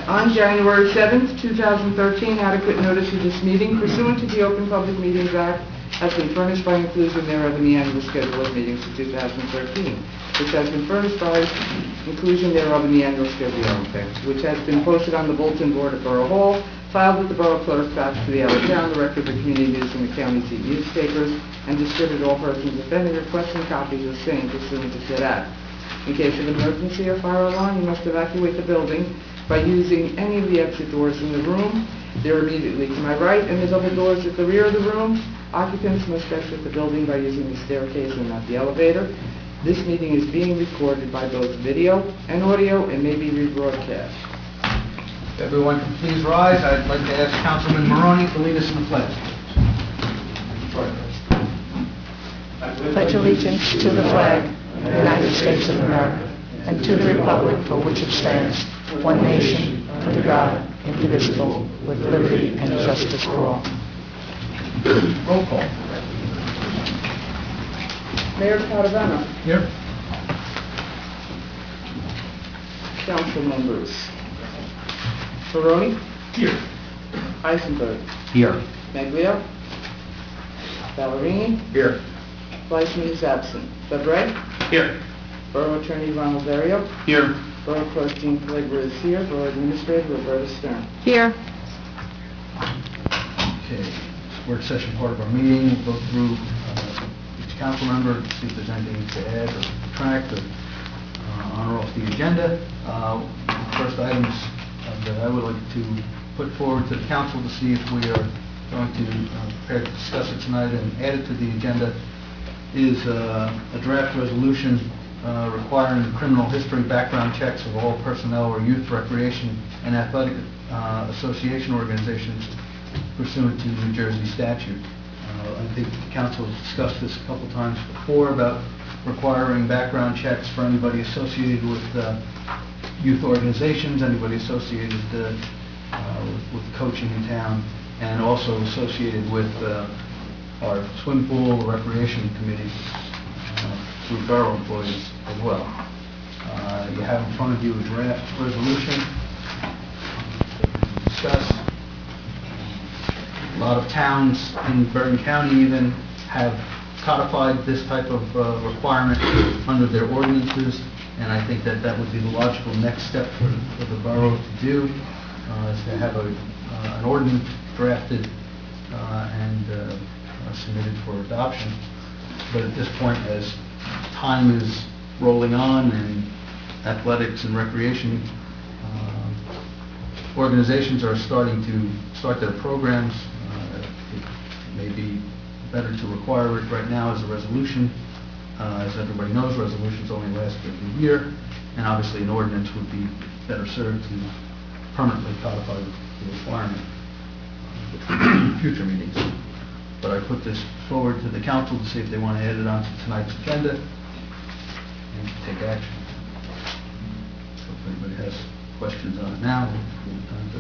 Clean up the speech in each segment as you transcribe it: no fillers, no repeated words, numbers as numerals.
On January 7th, 2013, adequate notice of this meeting pursuant to the Open Public Meetings Act has been furnished by inclusion thereof in the annual schedule of meetings for 2013, which has been furnished by inclusion thereof in the annual schedule, which has been posted on the bulletin board at Borough Hall, filed with the Borough Clerk, faxed to the out of town, the record of the community news in the county seat newspapers, and distributed to all persons offending requesting copies of same pursuant to said act. In case of emergency or fire alarm, you must evacuate the building by using any of the exit doors in the room. They're immediately to my right, and there's other doors at the rear of the room. Occupants must exit the building by using the staircase and not the elevator. This meeting is being recorded by both video and audio and may be rebroadcast. If everyone can please rise, I'd like to ask Councilman Maroney to lead us in the pledge. Pledge allegiance to the flag of the United States of America and to the republic for which it stands, one nation, under God, indivisible, with liberty and justice for all. Roll call. Mayor Padavano. Here. Council members. Barone. Here. Eisenberg. Here. Maglio. Ballerini. Here. Fleischman is absent. Fabre. Here. Borough Attorney Ronald Verio. Here. Borough Clerk Jean Pellegrin is here. Borough Administrator Roberta Stern. Here. Okay. Work session part of our meeting. We'll go through each council member, see if there's anything to add or subtract or honor off the agenda. First items that I would like to put forward to the council to see if we are going to prepare to discuss it tonight and add it to the agenda is a draft resolution requiring criminal history background checks of all personnel or youth recreation and athletic association organizations pursuant to New Jersey statute. I think the council has discussed this a couple times before about requiring background checks for anybody associated with youth organizations, anybody associated with coaching in town, and also associated with our swim pool recreation committee through borough employees as well. You have in front of you a draft resolution to discuss. A lot of towns in Bergen County even have codified this type of requirement under their ordinances, and I think that that would be the logical next step for the borough to do, is to have an ordinance drafted and submitted for adoption. But at this point, as time is rolling on and athletics and recreation organizations are starting to start their programs, it may be better to require it right now as a resolution. As everybody knows, resolutions only last for a year, and obviously an ordinance would be better served to permanently codify the requirement for future meetings. But I put this forward to the council to see if they want to add it onto tonight's agenda and take action. So if anybody has questions on it now, we'll have time to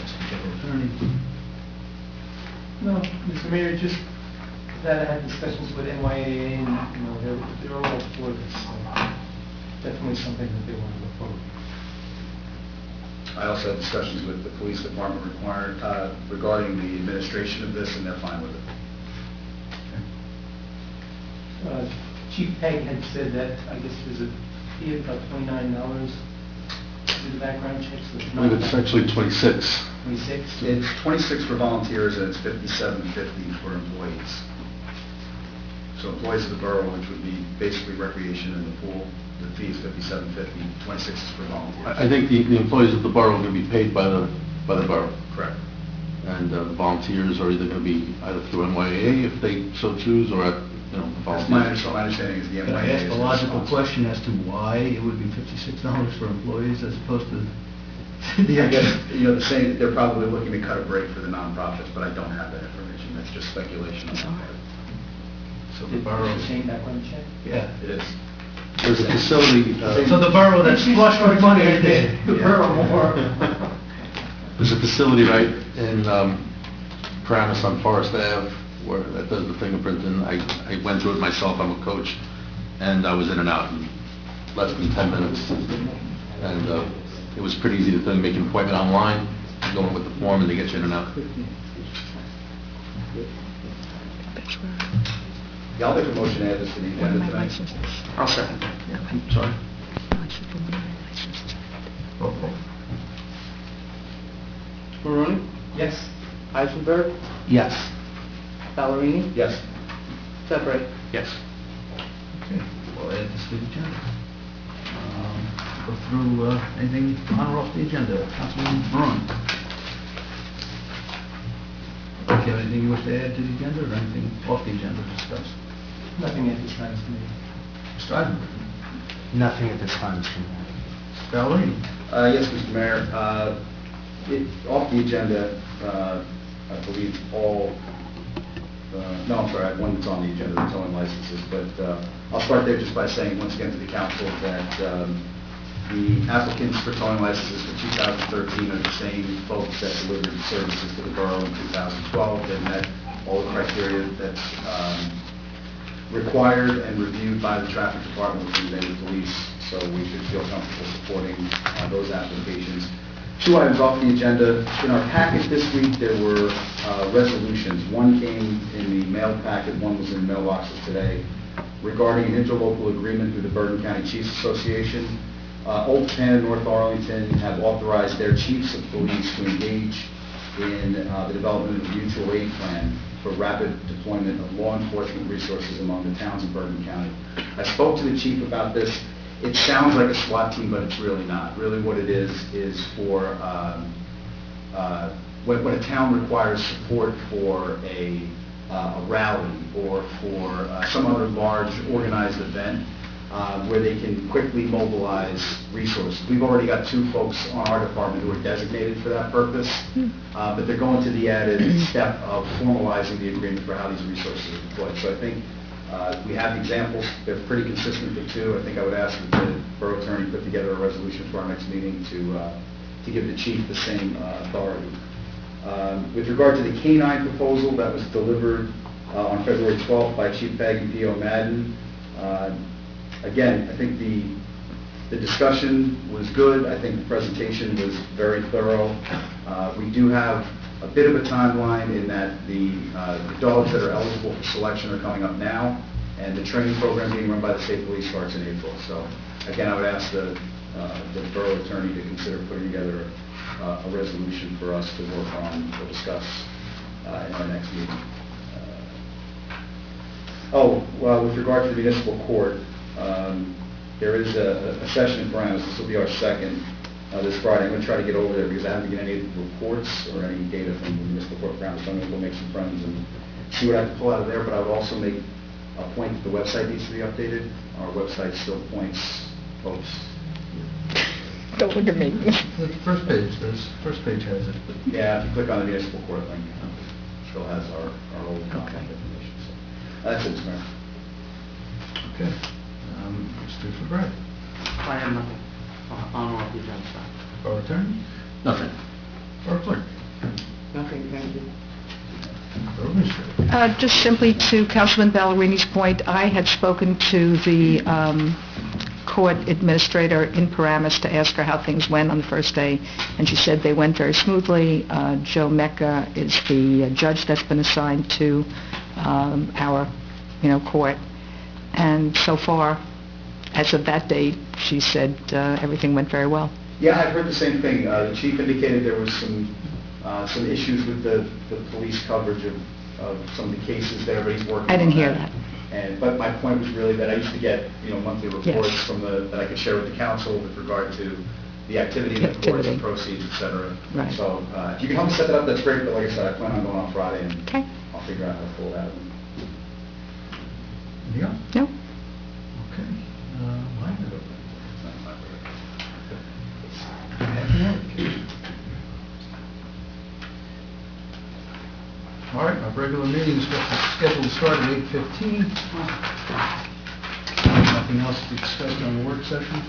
ask the general attorney. No, Mr. Mayor, just that I had discussions with NYAA, and they're all for this. So definitely something that they want to look forward to. I also had discussions with the police department regarding the administration of this, and they're fine with it. Chief Pegg had said that I guess there's a fee of about $29 to do the background checks. So I believe it's actually 26. 26. It's 26 for volunteers, and it's $57.50 for employees. So employees of the borough, which would be basically recreation in the pool, the fee is $57.50. 26 is for volunteers. I think the employees of the borough are going to be paid by the borough. Correct. And the volunteers are either going to be either through NYAA if they so choose, or at the That's volunteers. my understanding is the Can I NYA ask is a logical responsible. question as to why it would be $56 for employees as opposed to I guess, the same, they're probably looking to cut a break for the nonprofits, but I don't have that information. That's just speculation on my part. So the borough, The same background check? yeah. It is. There's a facility. So the borough that's flush with money did. The borough more. There's a facility right in Paramus on Forest Ave where that does the fingerprinting. I went through it myself. I'm a coach, and I was in and out in less than 10 minutes. And it was pretty easy to make an appointment online, go in with the form, and they get you in and out. Yeah, I'll make a motion to add this to the agenda tonight. I'll second. Sorry? Roll call. Maroney? Yes. Eisenberg? Yes. Ballerini? Yes. Separate. Yes. Okay, we'll add this to the agenda. Go through anything on or off the agenda. Councilman Maron. Do you have anything you wish to add to the agenda or anything off the agenda to discuss? Nothing at this time, Mr. Mayor. Mr. Eisenberg. Nothing at this time, Mr. Mayor. Ballerini. Yes, Mr. Mayor. Off the agenda, I believe all, no, I'm sorry, I have one that's on the agenda, the towing licenses, but I'll start there just by saying once again to the council that the applicants for towing licenses for 2013 are the same folks that delivered services to the borough in 2012. They met all the criteria that's required and reviewed by the traffic department within the Maywood police, so we should feel comfortable supporting those applications. Two items off the agenda. In our packet this week, there were resolutions. One came in the mail packet, one was in mailboxes today, regarding an interlocal agreement through the Bergen County Chiefs Association. Old Japan and North Arlington have authorized their chiefs of police to engage in the development of a mutual aid plan for rapid deployment of law enforcement resources among the towns of Bergen County. I spoke to the chief about this. It sounds like a SWAT team, but it's really not. Really what it is for when a town requires support for a rally or for some other large organized event where they can quickly mobilize resources. We've already got two folks on our department who are designated for that purpose, but they're going to the added step of formalizing the agreement for how these resources are deployed. So I think we have examples. They're pretty consistent, the two. I think I would ask that the borough attorney put together a resolution for our next meeting to give the chief the same authority. With regard to the K-9 proposal that was delivered on February 12th by Chief Pegg and P.O. Madden, again, I think the discussion was good. I think the presentation was very thorough. We do have a bit of a timeline in that the dogs that are eligible for selection are coming up now, and the training program being run by the state police starts in April. So again, I would ask the borough attorney to consider putting together a resolution for us to work on or discuss in our next meeting. Well, with regard to the municipal court, there is a session in Paramus. This will be our second this Friday. I'm going to try to get over there because I haven't gotten any reports or any data from the municipal court Paramus. So I'm going to go make some friends and see what I can pull out of there. But I would also make a point that the website needs to be updated. Our website still points folks. Don't look at me. The first page, first page has it. Yeah, if you click on the municipal court link, it still has our old contact information. So that's it, Mr. Mayor. Okay. Mr. McBride. I have nothing on or off the agenda, sir. Borough attorney. Nothing. Borough clerk. Nothing, thank you. Borough administrator. Just simply to Councilman Ballerini's point, I had spoken to the court administrator in Paramus to ask her how things went on the first day, and she said they went very smoothly. Joe Mecca is the judge that's been assigned to our, court, and so far, as of that date, she said everything went very well. Yeah, I've heard the same thing. The chief indicated there was some issues with the police coverage of some of the cases there, but he's working on that. I didn't hear that. But my point was really that I used to get, monthly reports Yes. from that I could share with the council with regard to the activity in the courts, Activity. the proceeds, et cetera. Right. So if you can help me set that up, that's great. But like I said, I plan on going on Friday and Okay. I'll figure out how to pull that. Anything else? No? Okay. Mike? All right, our regular meeting is scheduled to start at 8:15. Nothing else to be discussed on the work session.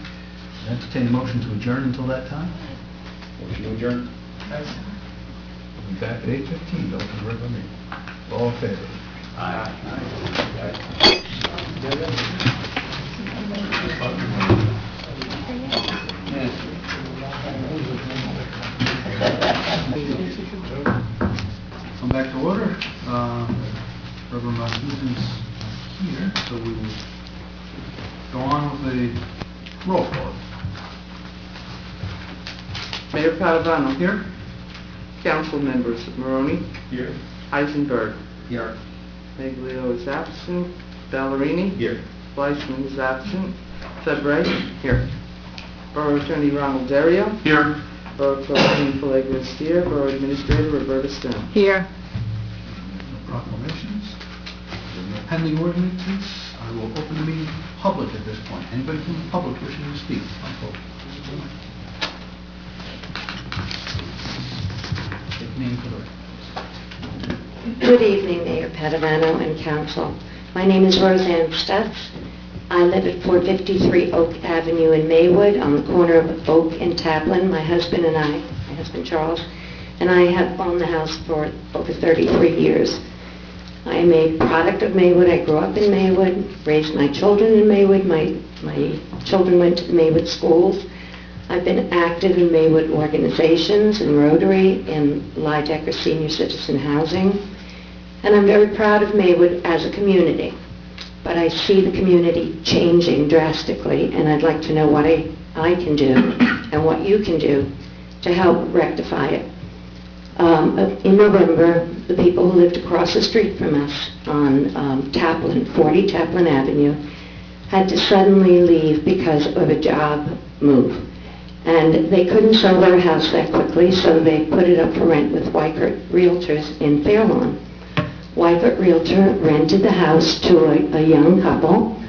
Entertain a motion to adjourn until that time. Motion to adjourn. We'll be back at 8:15 to open the regular meeting. All in favor? Aye. with a roll call. Mayor Padavano. Here? Council members Maroney, Here. Eisenberg, Here. Miglio is absent, Ballerini, Here. Fleischman is absent, Febray, here. Borough Attorney Ronald Dario, Here. Borough Clerk Jean Pellegrini is here, Borough Administrator Roberta Stone. Here. No proclamations. There are no pending ordinances. I will open the meeting to the public at this point. Anybody from the public wishing to speak? Michael. Take name for the record. Good evening, Mayor Padavano and Council. My name is Roseanne Stutz. I live at 453 Oak Avenue in Maywood on the corner of Oak and Taplin. My husband and I, my husband Charles, and I have owned the house for over 33 years. I am a product of Maywood. I grew up in Maywood, raised my children in Maywood. My children went to the Maywood schools. I've been active in Maywood organizations, in Rotary, in Lydecker Senior Citizen Housing, and I'm very proud of Maywood as a community. But I see the community changing drastically, and I'd like to know what I can do and what you can do to help rectify it. In November, the people who lived across the street from us on Taplin, 40 Taplin Avenue, had to suddenly leave because of a job move. And they couldn't sell their house that quickly, so they put it up for rent with Weichert Realtors in Fairlawn. Weichert Realtor rented the house to a young couple.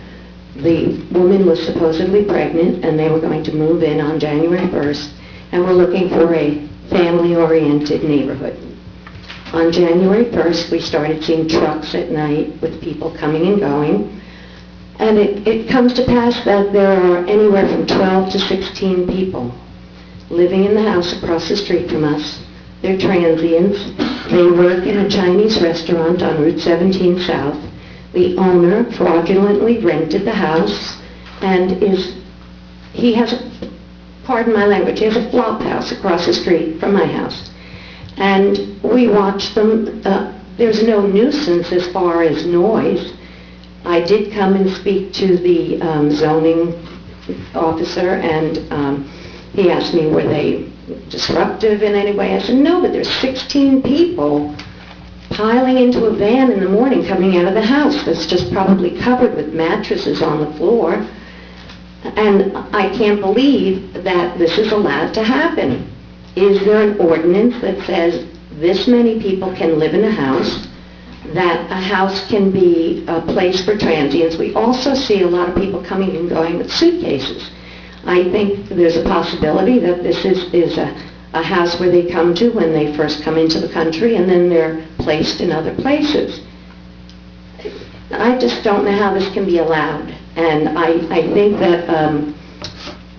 The woman was supposedly pregnant, and they were going to move in on January 1st, and were looking for a family-oriented neighborhood. On January 1st, we started seeing trucks at night with people coming and going, and it comes to pass that there are anywhere from 12 to 16 people living in the house across the street from us. They're transients. They work in a Chinese restaurant on Route 17 South. The owner fraudulently rented the house and he has a, pardon my language, he has a flop house across the street from my house. And we watch them. There's no nuisance as far as noise. I did come and speak to the zoning officer, and he asked me, were they disruptive in any way? I said, no, but there's 16 people piling into a van in the morning coming out of the house that's just probably covered with mattresses on the floor. And I can't believe that this is allowed to happen. Is there an ordinance that says this many people can live in a house, that a house can be a place for transients? We also see a lot of people coming and going with suitcases. I think there's a possibility that this is a house where they come to when they first come into the country, and then they're placed in other places. I just don't know how this can be allowed. And I think that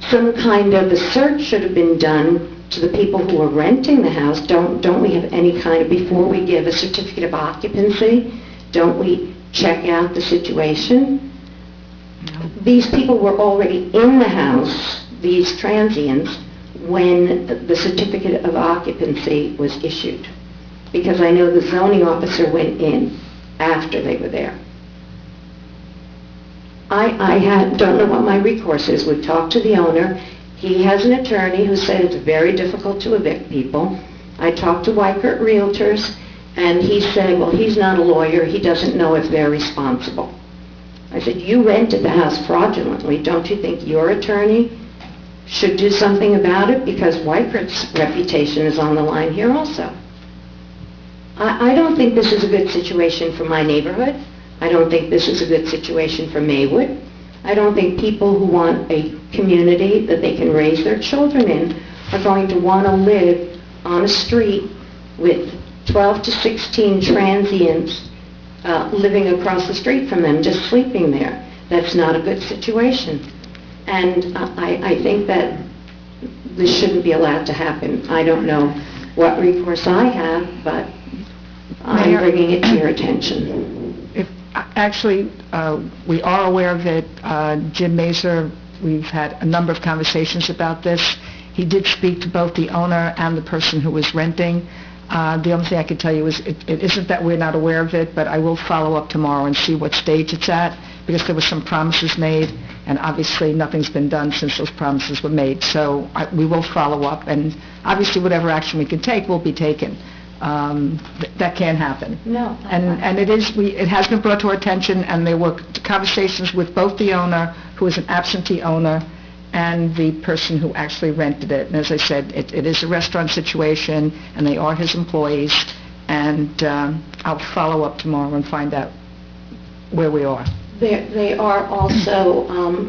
some kind of a search should have been done to the people who are renting the house. Don't we have any kind of, before we give a certificate of occupancy, don't we check out the situation? These people were already in the house, these transients, when the certificate of occupancy was issued. Because I know the zoning officer went in after they were there. I don't know what my recourse is. We've talked to the owner. He has an attorney who said it's very difficult to evict people. I talked to Weichert Realtors, and he said, well, he's not a lawyer. He doesn't know if they're responsible. I said, you rented the house fraudulently. Don't you think your attorney should do something about it? Because Weichert's reputation is on the line here also. I don't think this is a good situation for my neighborhood. I don't think this is a good situation for Maywood. I don't think people who want a community that they can raise their children in are going to want to live on a street with 12 to 16 transients living across the street from them, just sleeping there. That's not a good situation. And I think that this shouldn't be allowed to happen. I don't know what recourse I have, but I'm bringing it to your attention. Actually, we are aware of it. Jim Mazur, we've had a number of conversations about this. He did speak to both the owner and the person who was renting. The only thing I can tell you is it isn't that we're not aware of it, but I will follow up tomorrow and see what stage it's at, because there were some promises made, and obviously nothing's been done since those promises were made. So we will follow up, and obviously whatever action we can take will be taken. That can't happen. No. And it has been brought to our attention, and there were conversations with both the owner, who is an absentee owner, and the person who actually rented it. And as I said, it is a restaurant situation, and they are his employees, and I'll follow up tomorrow and find out where we are. They are also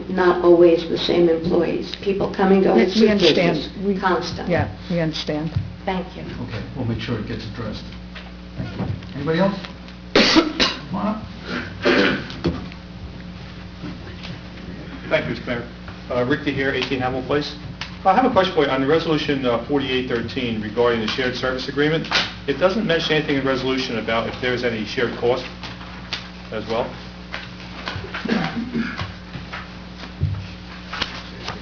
not always the same employees. People come and go in We understand. suitcases constantly. Yeah, we understand. Thank you. Okay, we'll make sure it gets addressed. Thank you. Anybody else? Come on up. Thank you, Mr. Mayor. Rick here, 18 Hamel Place. I have a question for you on the resolution 4813 regarding the shared service agreement. It doesn't mention anything in the resolution about if there's any shared cost as well.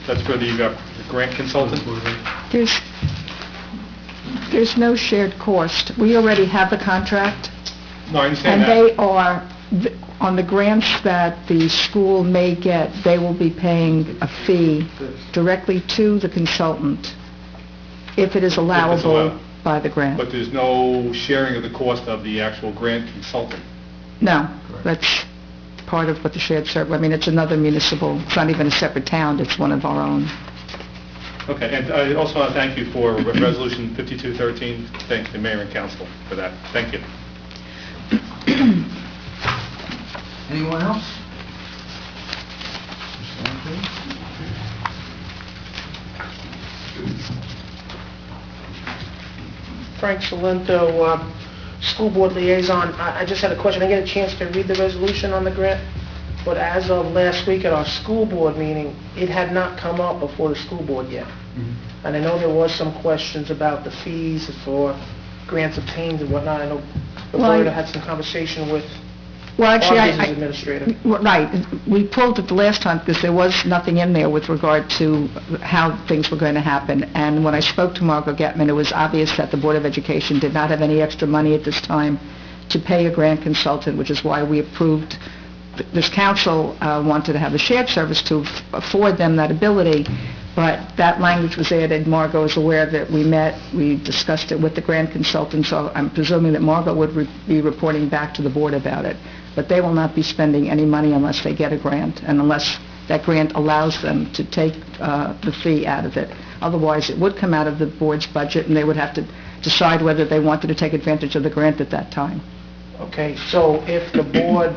That's for the grant consultant? There's no shared cost. We already have the contract. No, I understand And that. they are, on the grants that the school may get, they will be paying a fee directly to the consultant if it is allowable allowed. by the grant. But there's no sharing of the cost of the actual grant consultant? No, that's part of what the shared service, I mean, it's another municipal, it's not even a separate town, it's one of our own. Okay, and I also want to thank you for Resolution 5213. Thank the mayor and council for that. Thank you. Anyone else? Frank Salento, School Board Liaison. I just had a question. I didn't get a chance to read the resolution on the grant, but as of last week at our school board meeting, it had not come up before the school board yet. And I know there was some questions about the fees for grants obtained and whatnot. I know the Well, board had some conversation with Well, actually, our business administrator. Right, we pulled it the last time because there was nothing in there with regard to how things were going to happen. And when I spoke to Margot Getman, it was obvious that the Board of Education did not have any extra money at this time to pay a grant consultant, which is why we approved, this council wanted to have a shared service to afford them that ability, but that language was added. Margot is aware that we met, we discussed it with the grant consultant, so I'm presuming that Margot would be reporting back to the board about it. But they will not be spending any money unless they get a grant, and unless that grant allows them to take the fee out of it. Otherwise, it would come out of the board's budget, and they would have to decide whether they wanted to take advantage of the grant at that time. Okay, so if the board,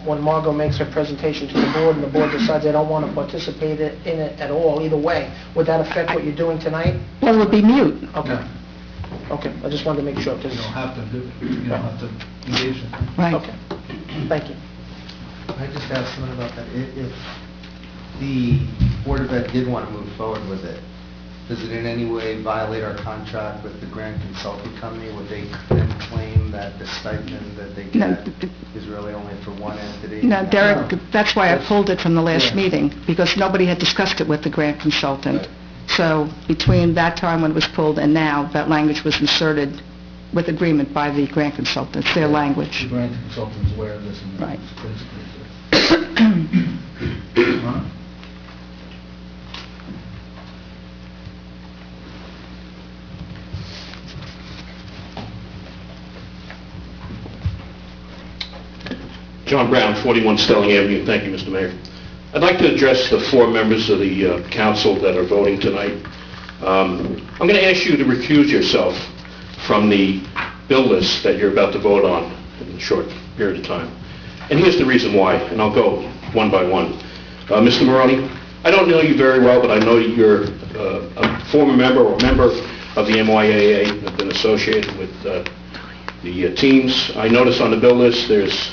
when Margot makes her presentation to the board and the board decides they don't want to participate in it at all, either way, would that affect what you're doing tonight? Well, it would be mute. Okay. Okay, I just wanted to make sure, You because... don't have to do, you don't have to engage in it. Right. Okay, thank you. I just asked someone about that. If the Board of Ed did want to move forward with it, does it in any way violate our contract with the grant consulting company? Would they then claim that the stipend that they No, get is really only for one entity? No, Derek, that's why I pulled it from the last Yeah. meeting, because nobody had discussed it with the grant consultant. Right. So between that time when it was pulled and now, that language was inserted with agreement by the grant consultant. It's their The language. grant consultant is aware of this and Right. basically... Huh? John Brown, 41 Stelling Avenue. Thank you, Mr. Mayor. I'd like to address the four members of the council that are voting tonight. I'm going to ask you to recuse yourself from the bill list that you're about to vote on in a short period of time. And here's the reason why, and I'll go one by one. Mr. Maroney, I don't know you very well, but I know you're a former member or member of the MYAA, have been associated with the teams. I notice on the bill list there's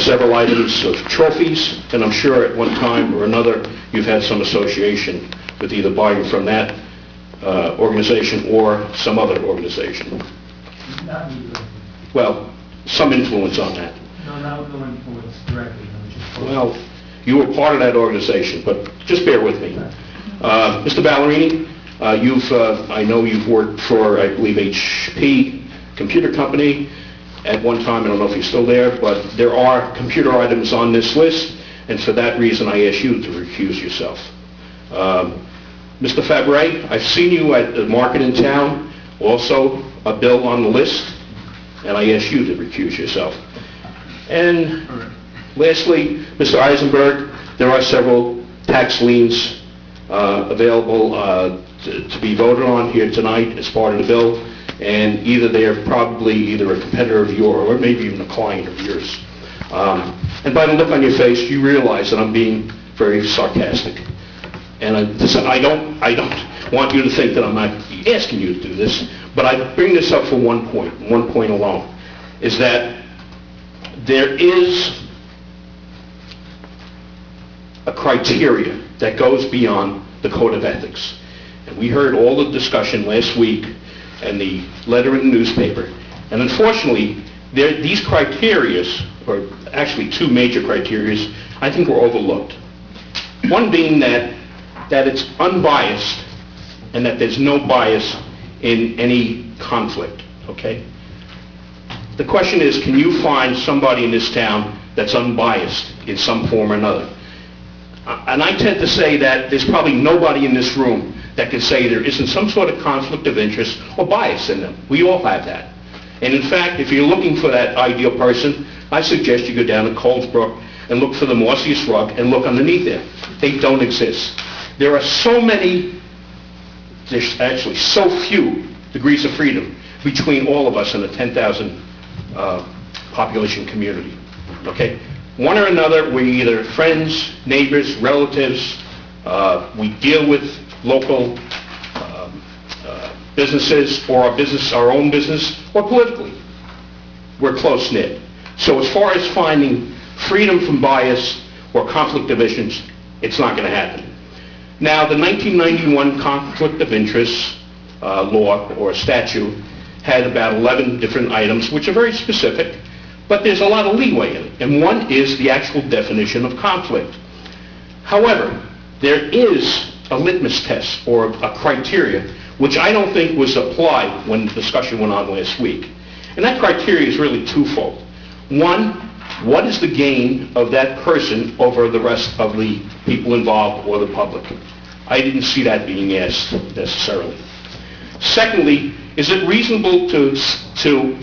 several items of trophies, and I'm sure at one time or another you've had some association with either buying from that organization or some other organization. Not me directly. Well, some influence on that. No, not no influence directly. No, just Well, you were part of that organization, but just bear with me. Mr. Ballerini, I know you've worked for, I believe, HP Computer Company at one time. I don't know if you're still there, but there are computer items on this list and for that reason, I ask you to recuse yourself. Mr. Fabre, I've seen you at the market in town, also a bill on the list, and I ask you to recuse yourself. And lastly, Mr. Eisenberg, there are several tax liens available to be voted on here tonight as part of the bill, and either they're probably either a competitor of yours or maybe even a client of yours. And by the look on your face, you realize that I'm being very sarcastic. And I don't want you to think that I'm not asking you to do this, but I bring this up for one point alone, is that there is a criteria that goes beyond the code of ethics. And we heard all the discussion last week and the letter in the newspaper. And unfortunately, these criteria, or actually two major criteria, I think were overlooked. One being that it's unbiased and that there's no bias in any conflict, okay? The question is, can you find somebody in this town that's unbiased in some form or another? And I tend to say that there's probably nobody in this room that can say there isn't some sort of conflict of interest or bias in them. We all have that. And in fact, if you're looking for that ideal person, I suggest you go down to Colesbrook and look for the mossiest rug and look underneath there. They don't exist. There are there's actually so few degrees of freedom between all of us in a 10,000 population community. Okay? One or another, we're either friends, neighbors, relatives, we deal with local businesses or our own business, or politically. We're close-knit. So as far as finding freedom from bias or conflict of interest, it's not going to happen. Now, the 1991 Conflict of Interest law or statute had about 11 different items, which are very specific, but there's a lot of leeway in it. And one is the actual definition of conflict. However, there is a litmus test or a criteria which I don't think was applied when the discussion went on last week. And that criteria is really twofold. One, what is the gain of that person over the rest of the people involved or the public? I didn't see that being asked necessarily. Secondly, is it reasonable to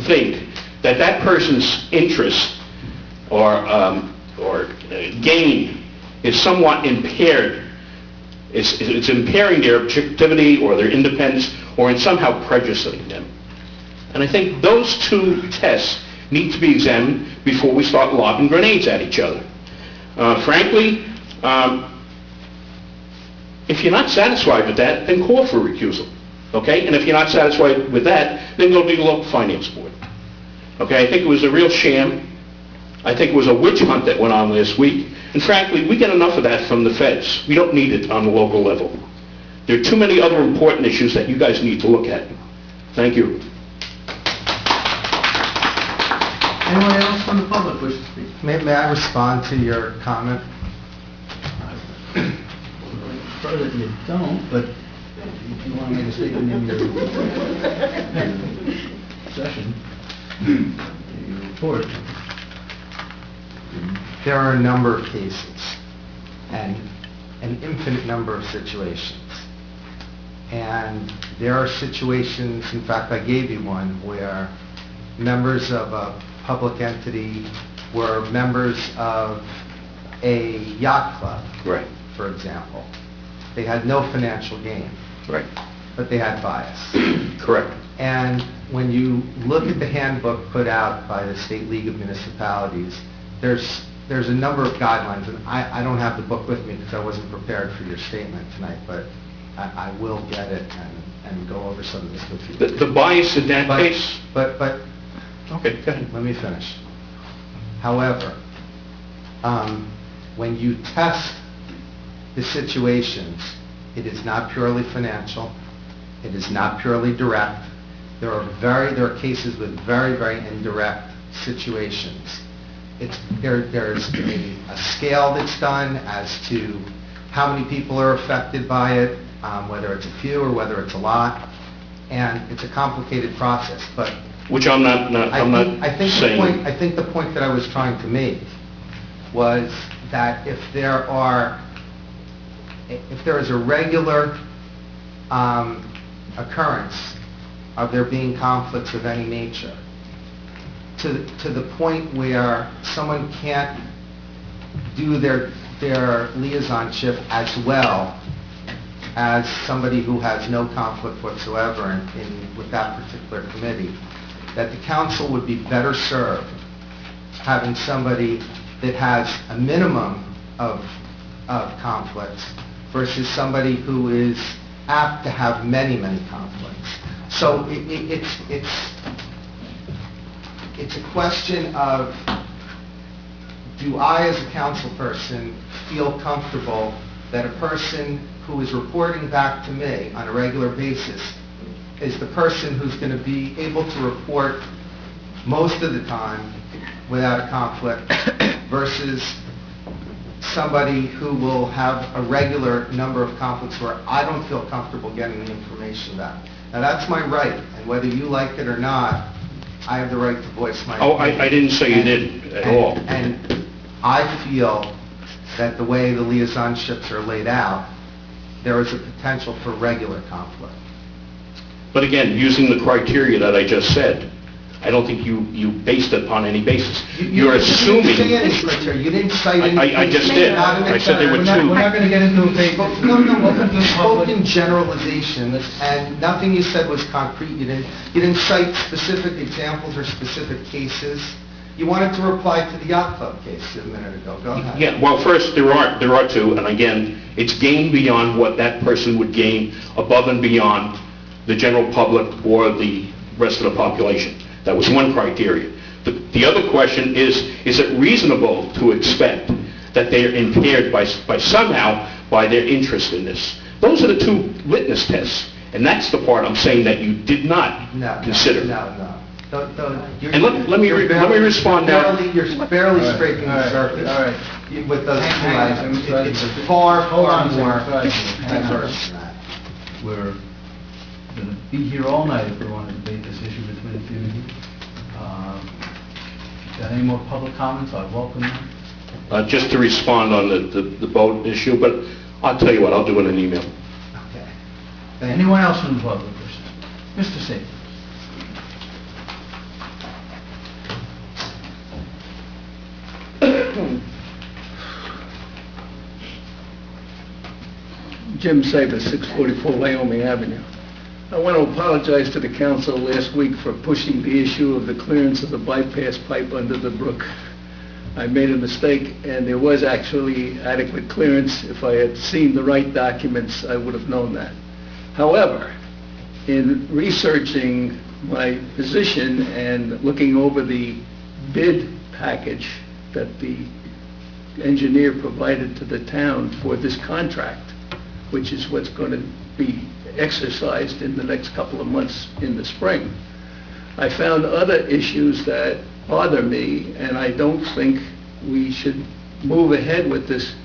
think that that person's interest or gain is somewhat impaired? It's impairing their objectivity or their independence, or in somehow prejudicing them. And I think those two tests need to be examined before we start lobbing grenades at each other. Frankly, if you're not satisfied with that, then call for recusal. Okay? And if you're not satisfied with that, then go to the local finance board. Okay? I think it was a real sham. I think it was a witch hunt that went on last week. And frankly, we get enough of that from the feds. We don't need it on the local level. There are too many other important issues that you guys need to look at. Thank you. Anyone else from the public wish to speak? May I respond to your comment? I prefer that you don't, but if you want to make a statement in your session, your report. There are a number of cases and an infinite number of situations. And there are situations, in fact, I gave you one, where members of a public entity were members of a yacht club, Right. for example. They had no financial gain, Right. but they had bias. Correct. And when you look at the handbook put out by the State League of Municipalities, there's a number of guidelines, and I don't have the book with me because I wasn't prepared for your statement tonight, but I will get it and go over some of this with you. The bias in that case? But, Okay, go ahead. let me finish. However, when you test the situations, it is not purely financial, it is not purely direct. There are cases with very, very indirect situations. There's a scale that's done as to how many people are affected by it, whether it's a few or whether it's a lot, and it's a complicated process. But Which I'm not I think saying. the point that I was trying to make was that if there is a regular occurrence of there being conflicts of any nature, to the point where someone can't do their liaisonship as well as somebody who has no conflict whatsoever with that particular committee, that the council would be better served having somebody that has a minimum of conflicts versus somebody who is apt to have many, many conflicts. So it's a question of, do I as a council person feel comfortable that a person who is reporting back to me on a regular basis is the person who's going to be able to report most of the time without a conflict versus somebody who will have a regular number of conflicts where I don't feel comfortable getting the information back. Now that's my right, and whether you like it or not, I have the right to voice my opinion. Oh, I didn't say you did at all. And I feel that the way the liaisonships are laid out, there is a potential for regular conflict. But again, using the criteria that I just said, I don't think you based it on any basis. You're assuming... You didn't say any criteria. You didn't cite any... I just did. I said there were We're two. not going to get into a debate. No, you spoke in generalizations, and nothing you said was concrete. You didn't cite specific examples or specific cases. You wanted to reply to the yacht club case a minute ago. Go ahead. Yeah, well, first, there are two, and again, it's gain beyond what that person would gain above and beyond the general public or the rest of the population. That was one criteria. The other question is it reasonable to expect that they are impaired by somehow by their interest in this? Those are the two litmus tests, and that's the part I'm saying that you did not consider. No. And let me respond now. You're barely scraping the surface with those two items. It's far more diverse than that. We're going to be here all night if we want to debate this issue between the two of you. Got any more public comments? I welcome them. Just to respond on the boat issue, but I'll tell you what, I'll do it in an email. Okay. Anyone else from the public? Mr. Saban. Jim Saber, 644 Wyoming Avenue. I want to apologize to the council last week for pushing the issue of the clearance of the bypass pipe under the brook. I made a mistake, and there was actually adequate clearance. If I had seen the right documents, I would have known that. However, in researching my position and looking over the bid package that the engineer provided to the town for this contract, which is what's going to be exercised in the next couple of months in the spring, I found other issues that bother me, and I don't think we should move ahead with this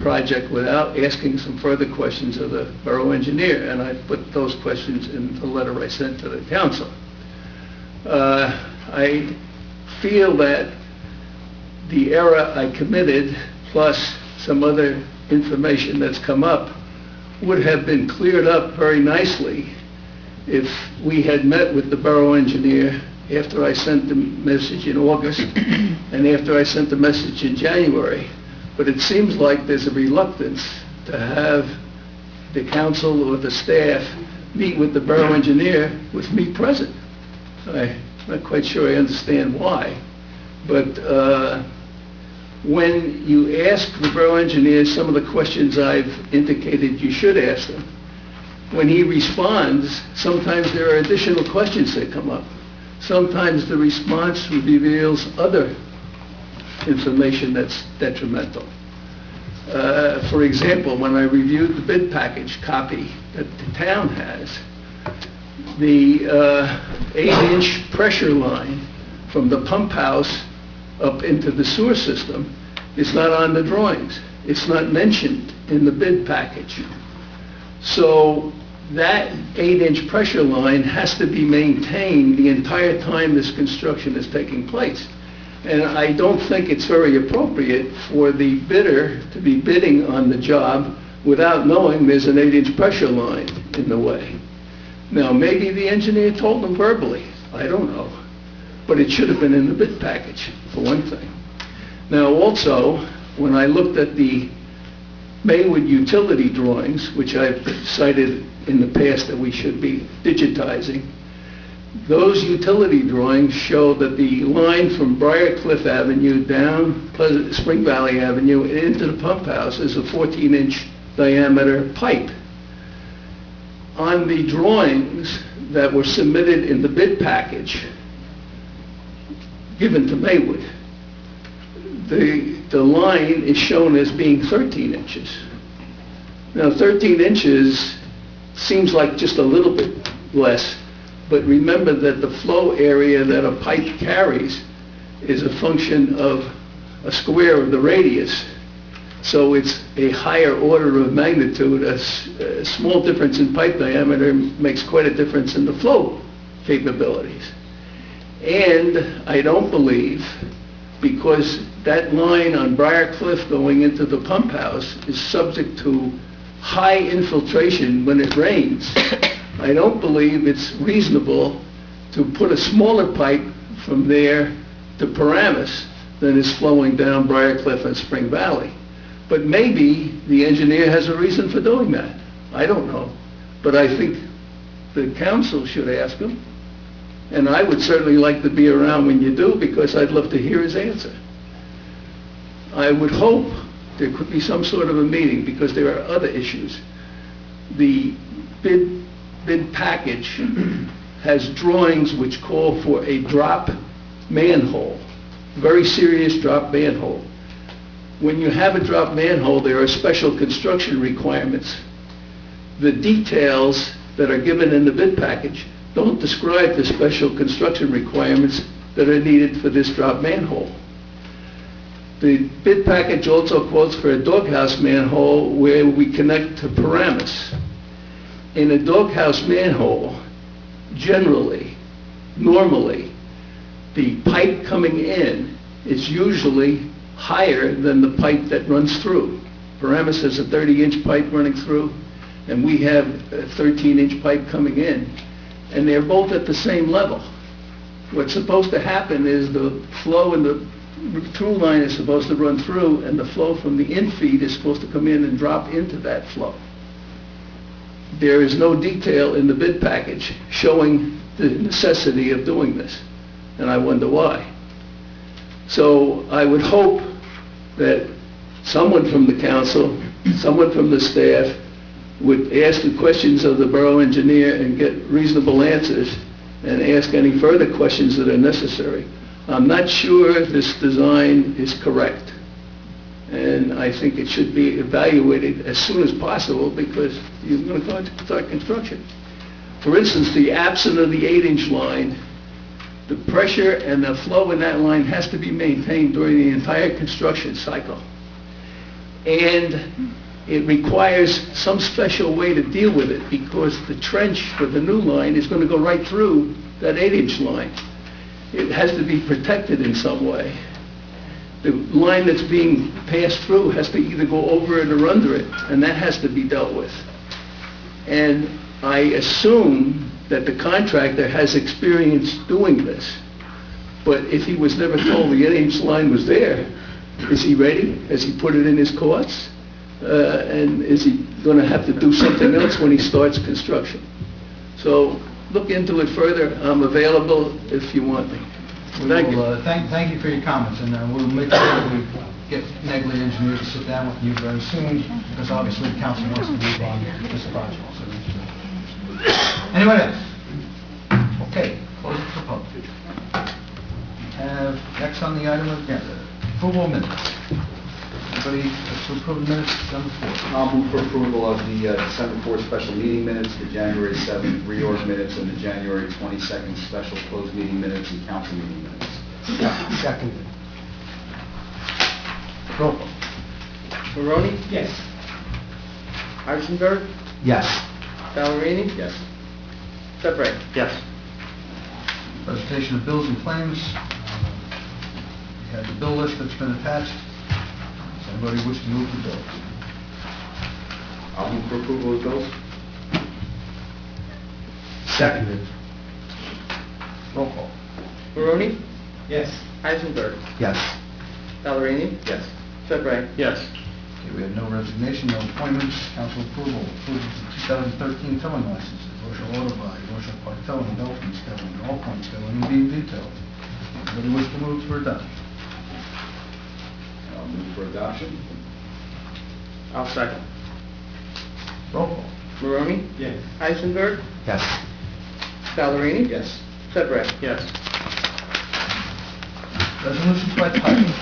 project without asking some further questions of the borough engineer, and I put those questions in the letter I sent to the council. I feel that the error I committed, plus some other information that's come up, would have been cleared up very nicely if we had met with the borough engineer after I sent the message in August and after I sent the message in January. But it seems like there's a reluctance to have the council or the staff meet with the borough engineer with me present. I'm not quite sure I understand why. But when you ask the borough engineer some of the questions I've indicated you should ask them, when he responds, sometimes there are additional questions that come up. Sometimes the response reveals other information that's detrimental. For example, when I reviewed the bid package copy that the town has, the 8-inch pressure line from the pump house up into the sewer system is not on the drawings. It's not mentioned in the bid package. So that 8-inch pressure line has to be maintained the entire time this construction is taking place. And I don't think it's very appropriate for the bidder to be bidding on the job without knowing there's an 8-inch pressure line in the way. Now, maybe the engineer told them verbally, I don't know, but it should have been in the bid package, for one thing. Now, also, when I looked at the Maywood utility drawings, which I've cited in the past that we should be digitizing, those utility drawings show that the line from Briarcliff Avenue down Spring Valley Avenue and into the pump house is a 14-inch diameter pipe. On the drawings that were submitted in the bid package given to Maywood, the line is shown as being 13 inches. Now, 13 inches seems like just a little bit less, but remember that the flow area that a pipe carries is a function of a square of the radius. So it's a higher order of magnitude. A small difference in pipe diameter makes quite a difference in the flow capabilities. And I don't believe, because that line on Briarcliff going into the pump house is subject to high infiltration when it rains, I don't believe it's reasonable to put a smaller pipe from there to Paramus than is flowing down Briarcliff and Spring Valley. But maybe the engineer has a reason for doing that. I don't know. But I think the council should ask him. And I would certainly like to be around when you do, because I'd love to hear his answer. I would hope there could be some sort of a meeting, because there are other issues. The bid package has drawings which call for a drop manhole, very serious drop manhole. When you have a drop manhole, there are special construction requirements. The details that are given in the bid package don't describe the special construction requirements that are needed for this drop manhole. The bid package also quotes for a doghouse manhole where we connect to Paramus. In a doghouse manhole, normally, the pipe coming in is usually higher than the pipe that runs through. Paramus has a 30-inch pipe running through, and we have a 13-inch pipe coming in, and they're both at the same level. What's supposed to happen is the flow in the through line is supposed to run through, and the flow from the infeed is supposed to come in and drop into that flow. There is no detail in the bid package showing the necessity of doing this, and I wonder why. So I would hope that someone from the council, someone from the staff, would ask the questions of the borough engineer and get reasonable answers, and ask any further questions that are necessary. I'm not sure this design is correct, and I think it should be evaluated as soon as possible, because you're going to start construction. For instance, the absence of the 8-inch line, the pressure and the flow in that line has to be maintained during the entire construction cycle. And it requires some special way to deal with it, because the trench for the new line is going to go right through that 8-inch line. It has to be protected in some way. The line that's being passed through has to either go over it or under it, and that has to be dealt with. And I assume that the contractor has experience doing this, but if he was never told the 8-inch line was there, is he ready? Has he put it in his courts? And is he going to have to do something else when he starts construction? So look into it further. I'm available if you want me. Thank you. Thank you for your comments, and we'll make sure that we get Negley engineers to sit down with you very soon, because obviously the council wants to move on this project. So. Anyone else? Okay, close it for public. Next on the item of agenda, approval of minutes. Anybody to approve the minutes on the floor? I'll move for approval of the December 4th special meeting minutes, the January 7th reorg minutes, and the January 22nd special closed meeting minutes and council meeting minutes. Second. Roll call. Barone? Yes. Eisenberg? Yes. Ballerini? Yes. Separate. Yes. Presentation of bills and claims. have the bill list that's been attached. Does anybody wish to move the bill? I'll move for approval of bills. Seconded. Roll call. Barone? Yes. Eisenberg? Yes. Ballerini? Yes. Sedgwick? Yes. Okay, we have no resignation, no appointments. Council approval. Approval of 2013 towing licenses. Rochelle Auto Body, Rochelle Park Towing, Dolphins Towing, All Points Towing, and being detailed. Anybody wish to move for adoption? I'll move for adoption. I'll second. Roll call. Barone? Yes. Eisenberg? Yes. Ballerini? Yes. Sedgwick? Yes. Resolutions by title.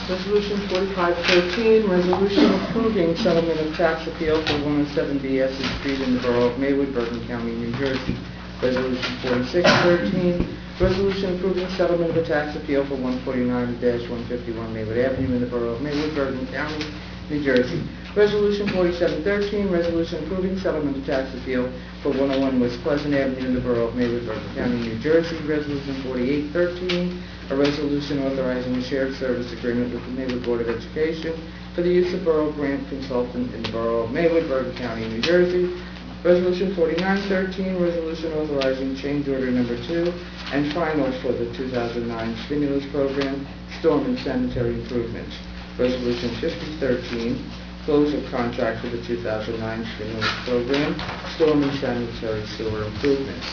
Resolution 4513, resolution approving settlement of tax appeal for 107B Essex Street in the Borough of Maywood, Bergen County, New Jersey. Resolution 4613, resolution approving settlement of a tax appeal for 149-151 Maywood Avenue in the Borough of Maywood, Bergen County, New Jersey. Resolution 4713, resolution approving settlement of tax appeal for 101 West Pleasant Avenue in the Borough of Maywood, Bergen County, New Jersey. Resolution 4813, a resolution authorizing a shared service agreement with the Maywood Board of Education for the use of Borough Grant Consultant in the Borough of Maywood, Bergen County, New Jersey. Resolution 4913, resolution authorizing change order number 2 and final for the 2009 stimulus program, storm and sanitary improvements. Resolution 5013, close of contract for the 2009 stimulus program, storm and sanitary sewer improvements.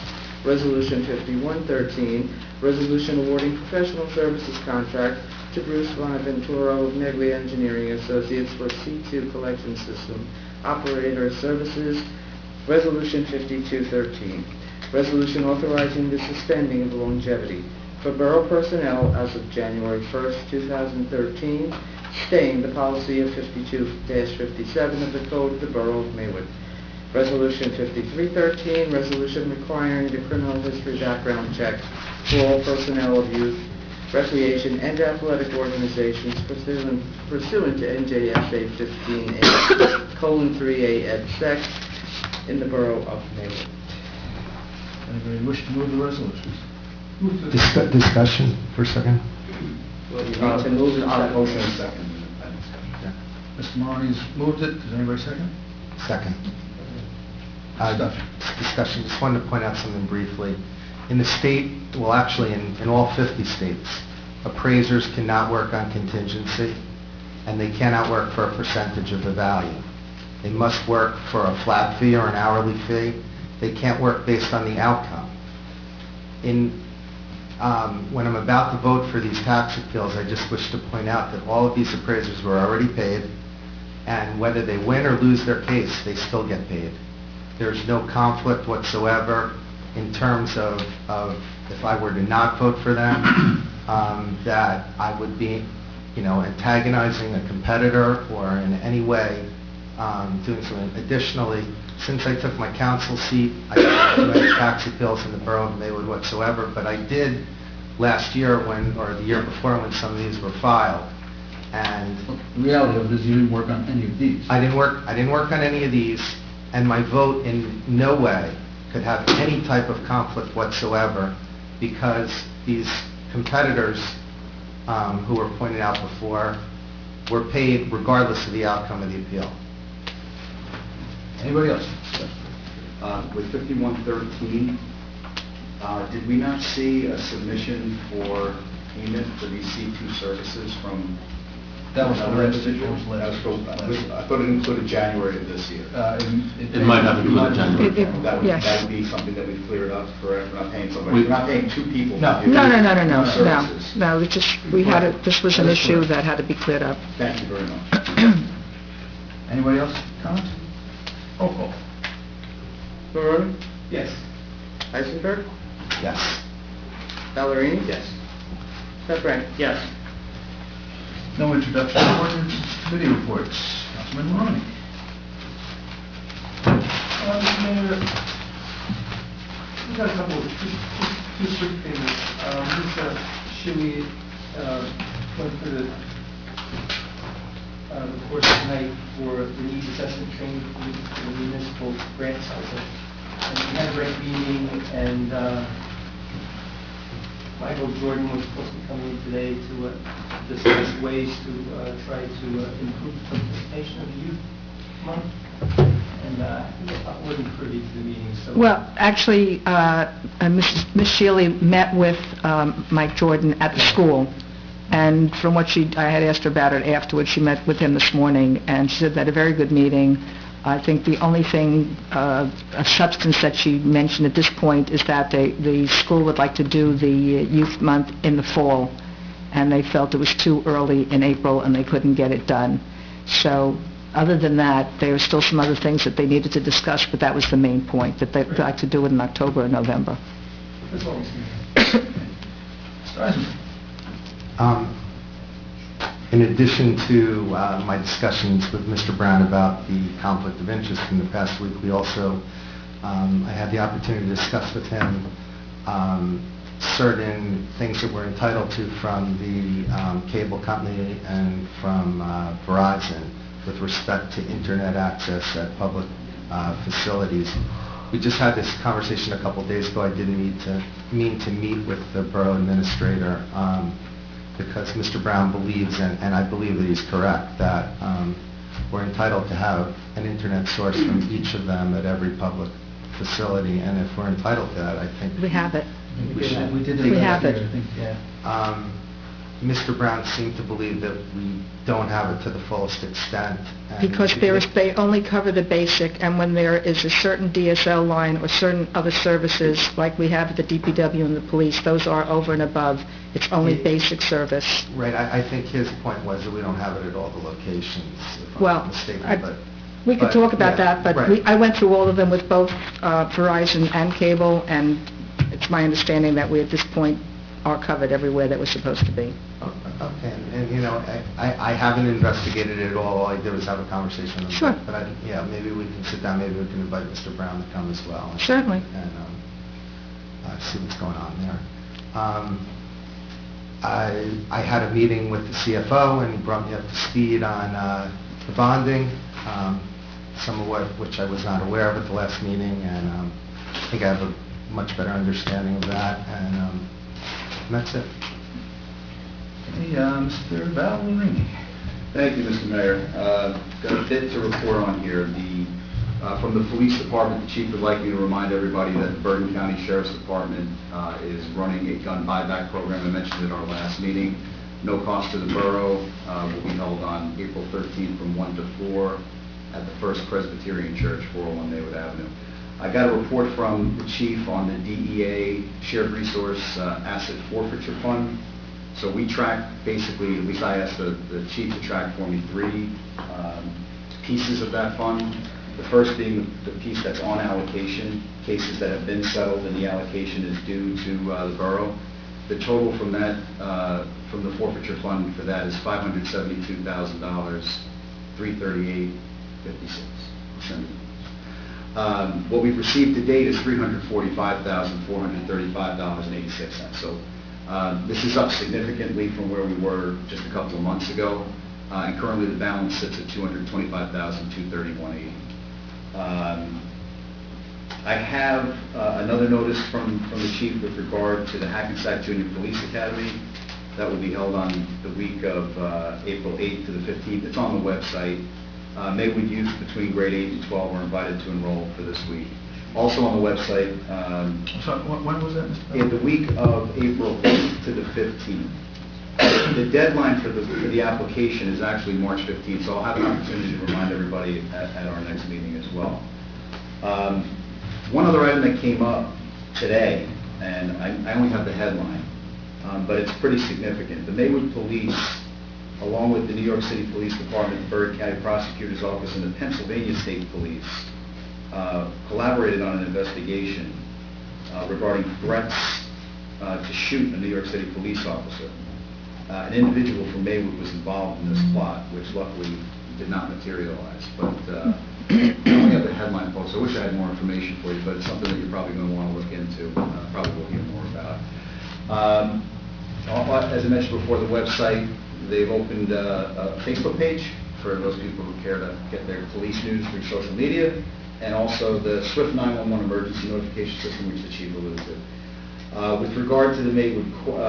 Resolution 5113, resolution awarding professional services contract to Bruce Bonaventuro of Neglia Engineering Associates for C2 collection system operator services. Resolution 5213, resolution authorizing the suspending of longevity for borough personnel as of January 1st, 2013, staying the policy of 52-57 of the Code of the Borough of Maywood. Resolution 5313, resolution requiring the criminal history background check for all personnel of youth, recreation, and athletic organizations pursuant to NJSA 15A:3A et sec. In the Borough of Maywood. Anybody wish to move the resolutions? Discussion for a second. Well, you need to move it on Motion and second. Mr. Maloney's moved it. Does anybody second? Second. Discussion. Discussion, just wanted to point out something briefly. In the state, well actually in all 50 states, appraisers cannot work on contingency and they cannot work for a percentage of the value. They must work for a flat fee or an hourly fee. They can't work based on the outcome. When I'm about to vote for these tax appeals, I just wish to point out that all of these appraisers were already paid, and whether they win or lose their case, they still get paid. There's no conflict whatsoever in terms of if I were to not vote for them, that I would be, antagonizing a competitor or in any way doing something. Additionally, since I took my council seat, I don't do any tax appeals in the Borough of Maywood whatsoever, but I did last year or the year before when some of these were filed. And The reality of it is you didn't work on any of these. I didn't work on any of these, and my vote in no way could have any type of conflict whatsoever because these competitors who were pointed out before were paid regardless of the outcome of the appeal. Anybody else? With 5113, did we not see a submission for payment for these C2 services from That was the another last- individual? that was last- I thought it included January of this year. It might have to do with the January. That Yes. would be something that we cleared up, correct? We're not paying somebody, we're not paying two people. No. to do No, services. this was an issue that had to be cleared up. Thank you very much. Anybody else? Comments? Roll call. Barone? Yes. Eisenberg? Yes. Ballerini? Yes. Sedgwick? Yes. No introduction of ordinance, committee reports. Councilman Maloney. Mr. Mayor, we've got a couple of, two quick things. Lisa Shuey went through the course tonight for the needs assessment training for the municipal grant cycle. And we had a great meeting, and Michael Jordan was supposed to be coming in today to discuss ways to try to improve the participation of the youth month. And I wasn't privy to the meeting, so... Well, actually, Ms. Shealy met with Mike Jordan at the school, and from what I had asked her about it afterwards, she met with him this morning, and she said they had a very good meeting. I think the only thing of substance that she mentioned at this point is that the school would like to do the youth month in the fall, and they felt it was too early in April and they couldn't get it done. So other than that, there were still some other things that they needed to discuss, but that was the main point, that they'd like to do it in October or November. That's all I'm saying. In addition to my discussions with Mr. Brown about the conflict of interest in the past week, we also, I had the opportunity to discuss with him certain things that we're entitled to from the cable company and from Verizon with respect to internet access at public facilities. We just had this conversation a couple days ago. I didn't mean to meet with the borough administrator because Mr. Brown believes, and I believe that he's correct, that we're entitled to have an internet source from each of them at every public facility, and if we're entitled to that, I think We have it. We did We it have last it. year, I think, yeah. Mr. Brown seemed to believe that we don't have it to the fullest extent. and Because they only cover the basic, and when there is a certain DSL line or certain other services, like we have at the DPW and the police, those are over and above. It's only basic service. Right, I think his point was that we don't have it at all the locations, if I'm Well, not mistaken, but... We could talk about yeah, that, but right. I went through all of them with both Verizon and cable, and it's my understanding that we, at this point, are covered everywhere that we're supposed to be. Okay, and you know, I haven't investigated it at all I did was have a conversation with him. Sure. But yeah, maybe we can sit down, maybe we can invite Mr. Brown to come as well. Certainly. And see what's going on there. I had a meeting with the CFO, and he brought me up to speed on the bonding, some of which I was not aware of at the last meeting, and I think I have a much better understanding of that, and that's it. Hey, Mr. Valerini. Thank you, Mr. Mayor. Got a bit to report on here. From the police department, the chief would like me to remind everybody that the Bergen County Sheriff's Department is running a gun buyback program. I mentioned it at our last meeting. No cost to the borough. Will be held on April 13th from 1 to 4 at the First Presbyterian Church, 401 Maywood Avenue. I got a report from the chief on the DEA Shared Resource Asset Forfeiture Fund. So we track, basically, at least I asked the chief to track for me 3 pieces of that fund. The first being the piece that's on allocation, cases that have been settled and the allocation is due to the borough. The total from that, from the forfeiture fund for that is $572,000, $338.56. What we've received to date is $345,435.86. So this is up significantly from where we were just a couple of months ago, and currently the balance sits at $225,231.80. I have another notice from the chief with regard to the Hackensack Junior Police Academy. That will be held on the week of April 8th to the 15th. It's on the website. Maywood youth between grade 8 and 12 are invited to enroll for this week. Also on the website, So when was that, Mr. in the week of April 8th to the 15th. The deadline for the application is actually March 15th, so I'll have an opportunity to remind everybody at our next meeting as well. One other item that came up today, and I only have the headline, but it's pretty significant. The Maywood Police, along with the New York City Police Department, the Bergen County Prosecutor's Office, and the Pennsylvania State Police, collaborated on an investigation regarding threats to shoot a New York City police officer. An individual from Maywood was involved in this plot, which luckily did not materialize. But I only have the headline, folks. I wish I had more information for you, but it's something that you're probably going to want to look into. Probably will hear more about. As I mentioned before, the website, they've opened a Facebook page for those people who care to get their police news through social media, and also the Swift 911 emergency notification system, which the chief alluded to. With regard to the Maywood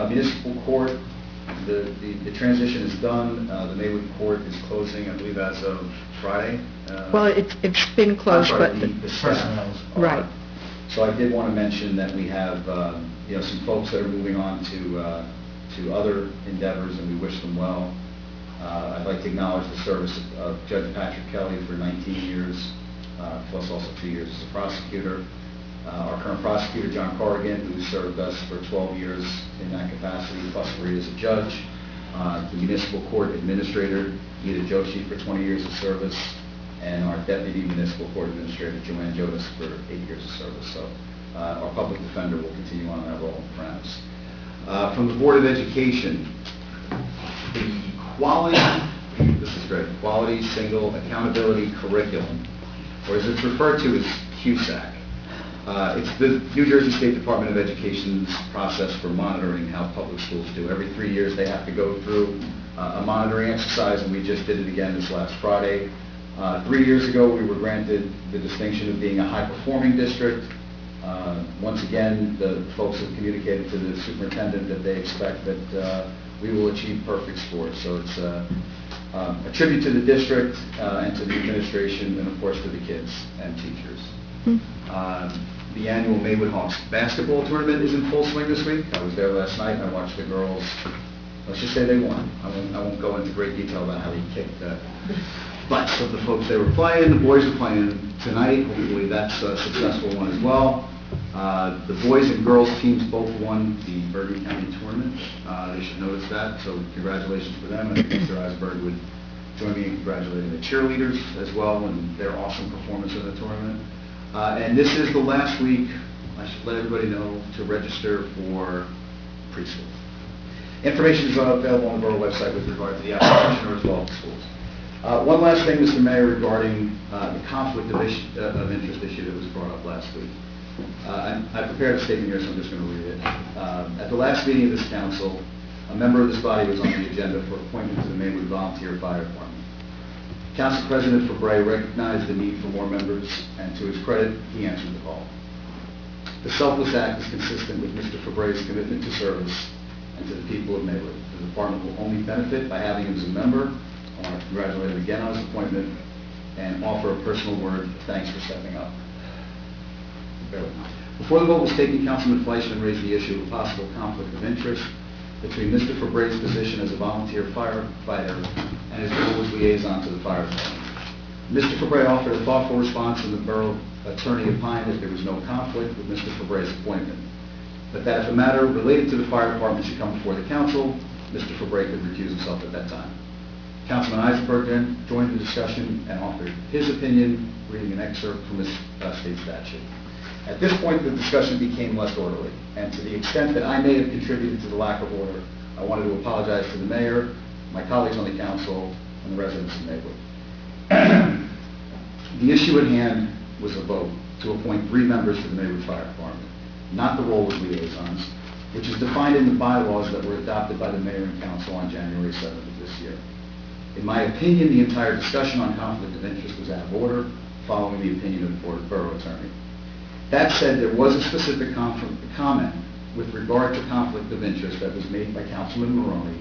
Municipal Court, the transition is done. The Maywood Court is closing, I believe, as of Friday. Well, it's been closed, I'm sorry, but... the staff. Right. So I did want to mention that we have, some folks that are moving on to other endeavors, and we wish them well. I'd like to acknowledge the service of Judge Patrick Kelly for 19 years, plus also 2 years as a prosecutor. Our current prosecutor, John Corrigan, who served us for 12 years in that capacity, plus 3 as a judge. The municipal court administrator, Ida Joshi, for 20 years of service, and our deputy municipal court administrator, Joanne Jonas, for 8 years of service. So our public defender will continue on that role in France. From the Board of Education, the Quality Single Accountability Curriculum, or as it's referred to as QSAC. It's the New Jersey State Department of Education's process for monitoring how public schools do. Every 3 years they have to go through a monitoring exercise, and we just did it again this last Friday. 3 years ago, we were granted the distinction of being a high-performing district. Once again, the folks have communicated to the superintendent that they expect that we will achieve perfect scores. So it's a tribute to the district and to the administration, and of course to the kids and teachers. The annual Maywood Hawks basketball tournament is in full swing this week. I was there last night, and I watched the girls. Let's just say they won. I won't go into great detail about how they kicked the butts of the folks they were playing. The boys are playing tonight. Hopefully that's a successful one as well. The boys and girls teams both won the Bergen County tournament. They should notice that, so congratulations for them. And Mr. Eisberg would join me in congratulating the cheerleaders as well and their awesome performance in the tournament. And this is the last week, I should let everybody know, to register for preschool. Information is available on the Borough website with regard to the application or as well as schools. One last thing, Mr. Mayor, regarding the conflict of interest issue that was brought up last week. I prepared a statement here, so I'm just going to read it. At the last meeting of this council, a member of this body was on the agenda for appointment to the Maywood Volunteer Fire Department. Council President Fabray recognized the need for more members, and to his credit, he answered the call. The selfless act is consistent with Mr. Fabray's commitment to service and to the people of Maywood. The department will only benefit by having him as a member. I want to congratulate him again on his appointment and offer a personal word of thanks for stepping up. Before the vote was taken, Councilman Fleischman raised the issue of a possible conflict of interest between Mr. Fabray's position as a volunteer firefighter and his role as liaison to the fire department. Mr. Fabray offered a thoughtful response, and the borough attorney opined that there was no conflict with Mr. Fabray's appointment, but that if a matter related to the fire department should come before the council, Mr. Fabray could recuse himself at that time. Councilman Eisenberg then joined the discussion and offered his opinion, reading an excerpt from his state statute. At this point, the discussion became less orderly, and to the extent that I may have contributed to the lack of order, I wanted to apologize to the mayor, my colleagues on the council, and the residents of Maywood. The issue at hand was a vote to appoint 3 members to the Maywood Fire Department, not the role of liaisons, which is defined in the bylaws that were adopted by the mayor and council on January 7th of this year. In my opinion, the entire discussion on conflict of interest was out of order, following the opinion of the borough attorney. That said, there was a specific comment with regard to conflict of interest that was made by Councilman Maroney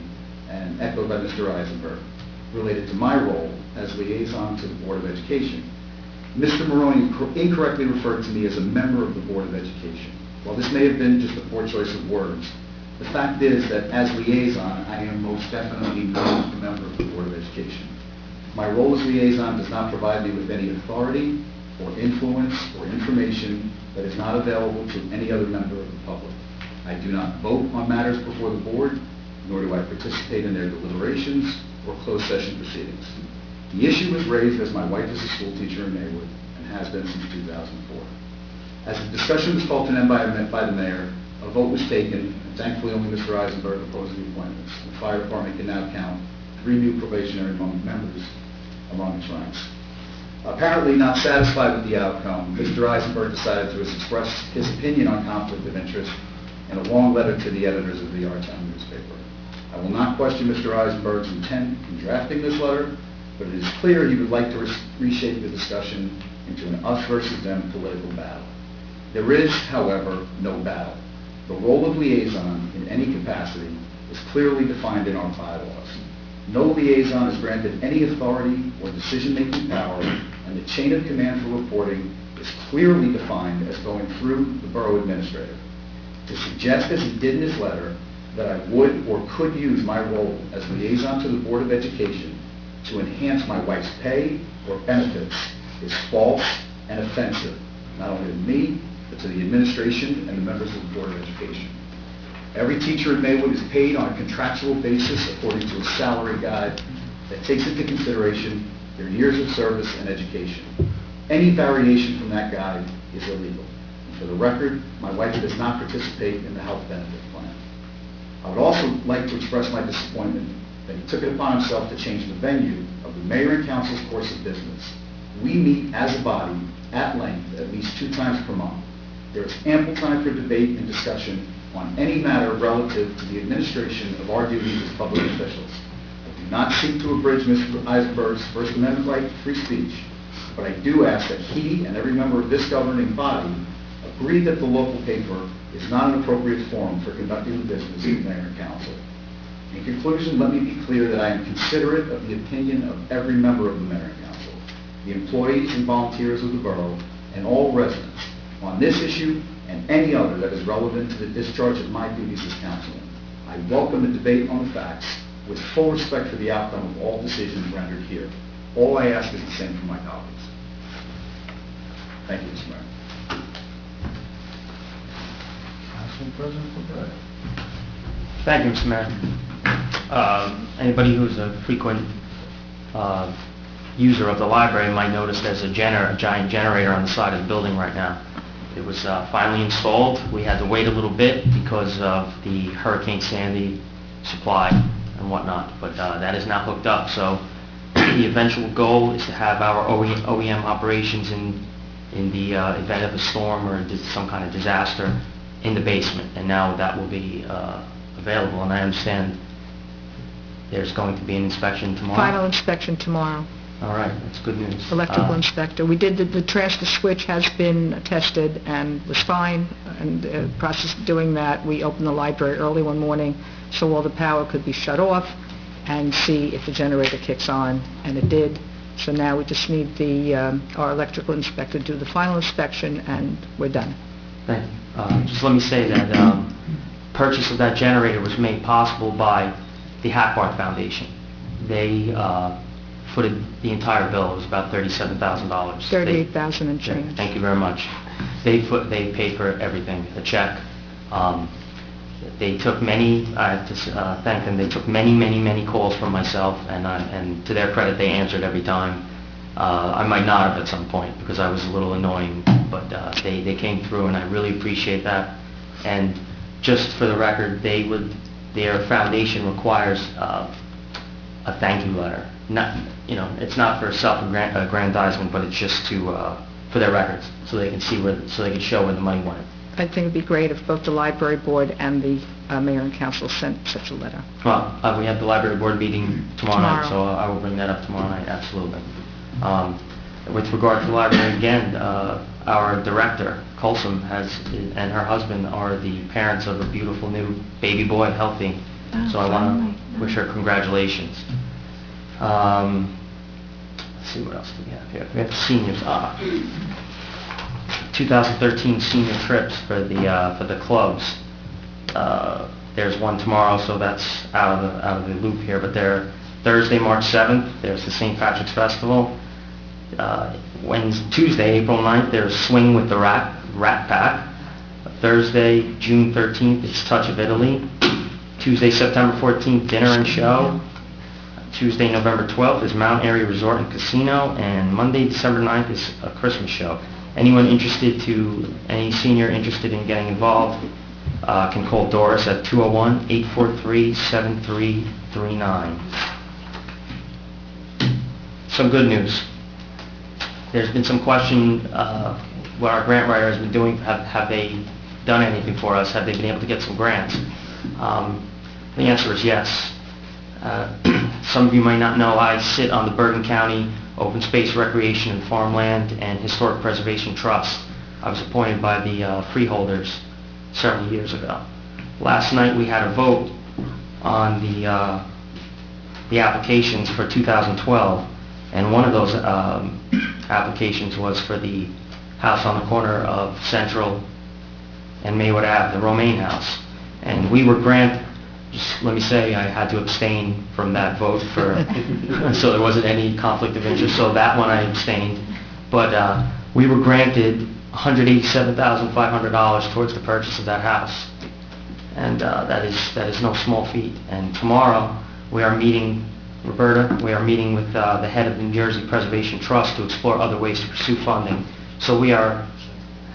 and echoed by Mr. Eisenberg, related to my role as liaison to the Board of Education. Mr. Maroney incorrectly referred to me as a member of the Board of Education. While this may have been just a poor choice of words, the fact is that as liaison, I am most definitely not a member of the Board of Education. My role as liaison does not provide me with any authority or influence or information that is not available to any other member of the public. I do not vote on matters before the board, nor do I participate in their deliberations or closed session proceedings. The issue was raised as my wife is a school teacher in Maywood and has been since 2004. As the discussion was called to an end by the mayor, a vote was taken, and thankfully only Mr. Eisenberg opposed the appointments. The fire department can now count 3 new probationary members among its ranks. Apparently not satisfied with the outcome, Mr. Eisenberg decided to express his opinion on conflict of interest in a long letter to the editors of the Our Town newspaper. I will not question Mr. Eisenberg's intent in drafting this letter, but it is clear he would like to reshape the discussion into an us versus them political battle. There is, however, no battle. The role of liaison in any capacity is clearly defined in our bylaws. No liaison is granted any authority or decision-making power, and the chain of command for reporting is clearly defined as going through the borough administrator. To suggest, as he did in his letter, that I would or could use my role as liaison to the Board of Education to enhance my wife's pay or benefits is false and offensive, not only to me, but to the administration and the members of the Board of Education. Every teacher in Maywood is paid on a contractual basis according to a salary guide that takes into consideration their years of service and education. Any variation from that guide is illegal. And for the record, my wife does not participate in the health benefit plan. I would also like to express my disappointment that he took it upon himself to change the venue of the mayor and council's course of business. We meet as a body at length at least 2 times per month. There is ample time for debate and discussion on any matter relative to the administration of our duties as public officials. I do not seek to abridge Mr. Eisenberg's First Amendment right to free speech, but I do ask that he and every member of this governing body agree that the local paper is not an appropriate forum for conducting the business of the mayor and council. In conclusion, let me be clear that I am considerate of the opinion of every member of the mayor and council, the employees and volunteers of the borough, and all residents on this issue and any other that is relevant to the discharge of my duties as councilman. I welcome a debate on the facts with full respect for the outcome of all decisions rendered here. All I ask is the same for my colleagues. Thank you, Mr. Mayor. Council President Borough. Thank you, Mr. Mayor. Anybody who's a frequent user of the library might notice there's a giant generator on the side of the building right now. It was finally installed. We had to wait a little bit because of the Hurricane Sandy supply and whatnot, but that is now hooked up. So the eventual goal is to have our OEM operations in the event of a storm or some kind of disaster in the basement, and now that will be available. And I understand there's going to be an inspection tomorrow. Final inspection tomorrow. All right, that's good news. Electrical inspector. We did the transfer switch has been tested and was fine. And the process of doing that, we opened the library early one morning so all the power could be shut off and see if the generator kicks on, and it did. So now we just need our electrical inspector to do the final inspection, and we're done. Thank you. Just let me say that purchase of that generator was made possible by the Hackbarth Foundation. They footed the entire bill. It was about $37,000. $38,000 and change. Thank you very much. They paid for everything, a check. They took many, I have to thank them, they took many calls from myself, and to their credit, they answered every time. I might not have at some point because I was a little annoying, but they came through, and I really appreciate that. And just for the record, their foundation requires a thank you letter. Not, it's not for self-aggrandizement, but it's just for their records, so they can so they can show where the money went. I think it'd be great if both the library board and the mayor and council sent such a letter. Well, we have the library board meeting tomorrow night, so I will bring that up tomorrow night, absolutely. With regard to the library, again, our director, Colson, and her husband are the parents of a beautiful new baby boy, healthy. So I want to wish her congratulations. Let's see, what else do we have here? We have seniors. 2013 senior trips for the clubs. There's one tomorrow, so that's out of the loop here. But they're Thursday, March 7th. There's the St. Patrick's Festival. Tuesday, April 9th. There's Swing with the Rat Pack. Thursday, June 13th. It's Touch of Italy. Tuesday, September 14th. Dinner and show. Tuesday, November 12th is Mount Airy Resort and Casino, and Monday, December 9th is a Christmas show. Any senior interested in getting involved can call Doris at 201-843-7339. Some good news. There's been some question what our grant writer has been doing. Have they done anything for us? Have they been able to get some grants? The answer is yes. Some of you might not know, I sit on the Bergen County Open Space Recreation and Farmland and Historic Preservation Trust. I was appointed by the freeholders several years ago. Last night, we had a vote on the applications for 2012, and one of those applications was for the house on the corner of Central and Maywood Ave, the Romaine house. And we were just let me say, I had to abstain from that vote so there wasn't any conflict of interest, so that one I abstained. But we were granted $187,500 towards the purchase of that house. And that is no small feat. And tomorrow, we are meeting, Roberta, we are meeting with the head of the New Jersey Preservation Trust to explore other ways to pursue funding. So we are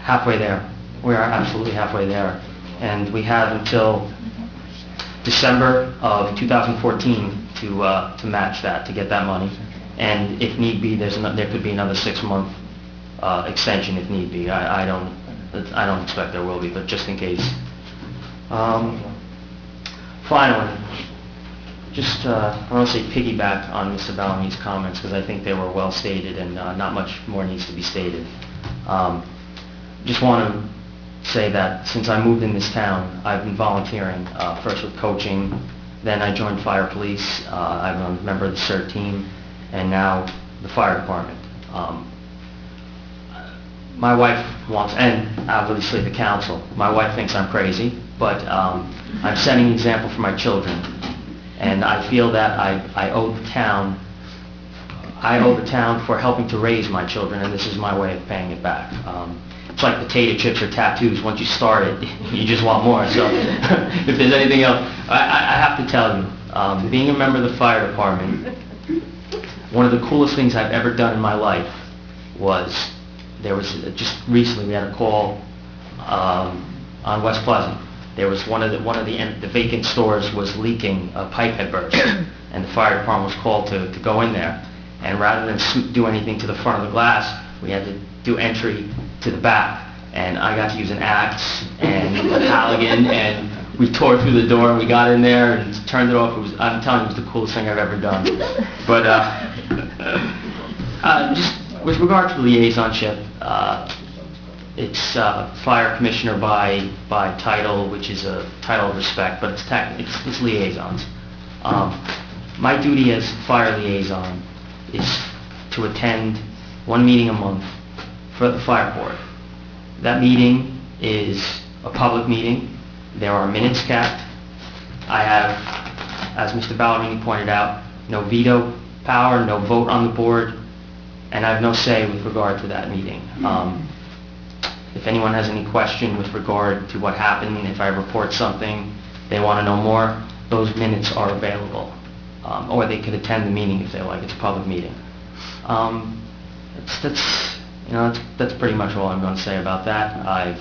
halfway there. We are absolutely halfway there. And we have until December of 2014 to match that, to get that money. And if need be, there could be another 6-month extension if need be. I don't expect there will be, but just in case. Finally, just I want to say piggyback on Mr. Bellamy's comments because I think they were well stated and not much more needs to be stated. Just want to say that since I moved in this town, I've been volunteering, first with coaching, then I joined fire police, I'm a member of the CERT team, and now the fire department. My wife wants, and obviously the council, my wife thinks I'm crazy, but I'm setting an example for my children, and I feel that I owe the town for helping to raise my children, and this is my way of paying it back. It's like potato chips or tattoos. Once you start it, you just want more. So if there's anything else, I have to tell you, being a member of the fire department, one of the coolest things I've ever done in my life was, just recently we had a call on West Pleasant. There was one of the vacant stores was leaking, a pipe had burst, and the fire department was called to go in there. And rather than do anything to the front of the glass, we had to do entry to the back. And I got to use an axe and a Halligan, and we tore through the door, and we got in there and turned it off. I'm telling you, it was the coolest thing I've ever done. But just with regard to the liaisonship, it's fire commissioner by title, which is a title of respect, but it's liaisons. My duty as fire liaison is to attend one meeting a month for the fire board. That meeting is a public meeting. There are minutes kept. I have, as Mr. Ballerini pointed out, no veto power, no vote on the board, and I have no say with regard to that meeting. If anyone has any question with regard to what happened, if I report something, they want to know more, those minutes are available. Or they could attend the meeting if they like. It's a public meeting. That's pretty much all I'm going to say about that. I've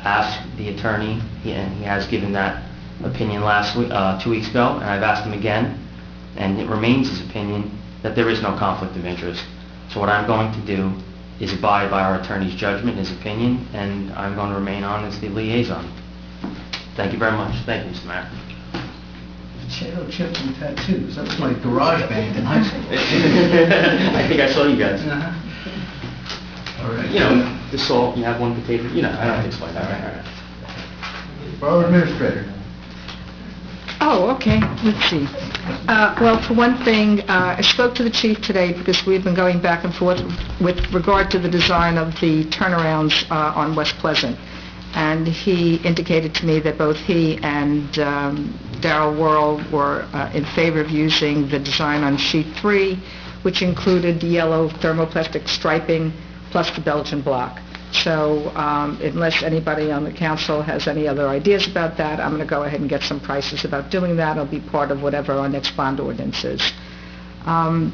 asked the attorney, and he has given that opinion 2 weeks ago, and I've asked him again, and it remains his opinion that there is no conflict of interest. So what I'm going to do is abide by our attorney's judgment, his opinion, and I'm going to remain on as the liaison. Thank you very much. Thank you, Mr. Mayor. Potato chips and tattoos. That was my garage band in high school. I think I saw you guys. All right. You know, the salt, you have one potato, I don't have to explain that. All right. Borough Administrator. Oh, okay. Let's see. Well, for one thing, I spoke to the chief today because we've been going back and forth with regard to the design of the turnarounds on West Pleasant. And he indicated to me that both he and Darrell Worrell were in favor of using the design on sheet 3, which included yellow thermoplastic striping plus the Belgian block. So unless anybody on the council has any other ideas about that, I'm going to go ahead and get some prices about doing that. It'll be part of whatever our next bond ordinance is.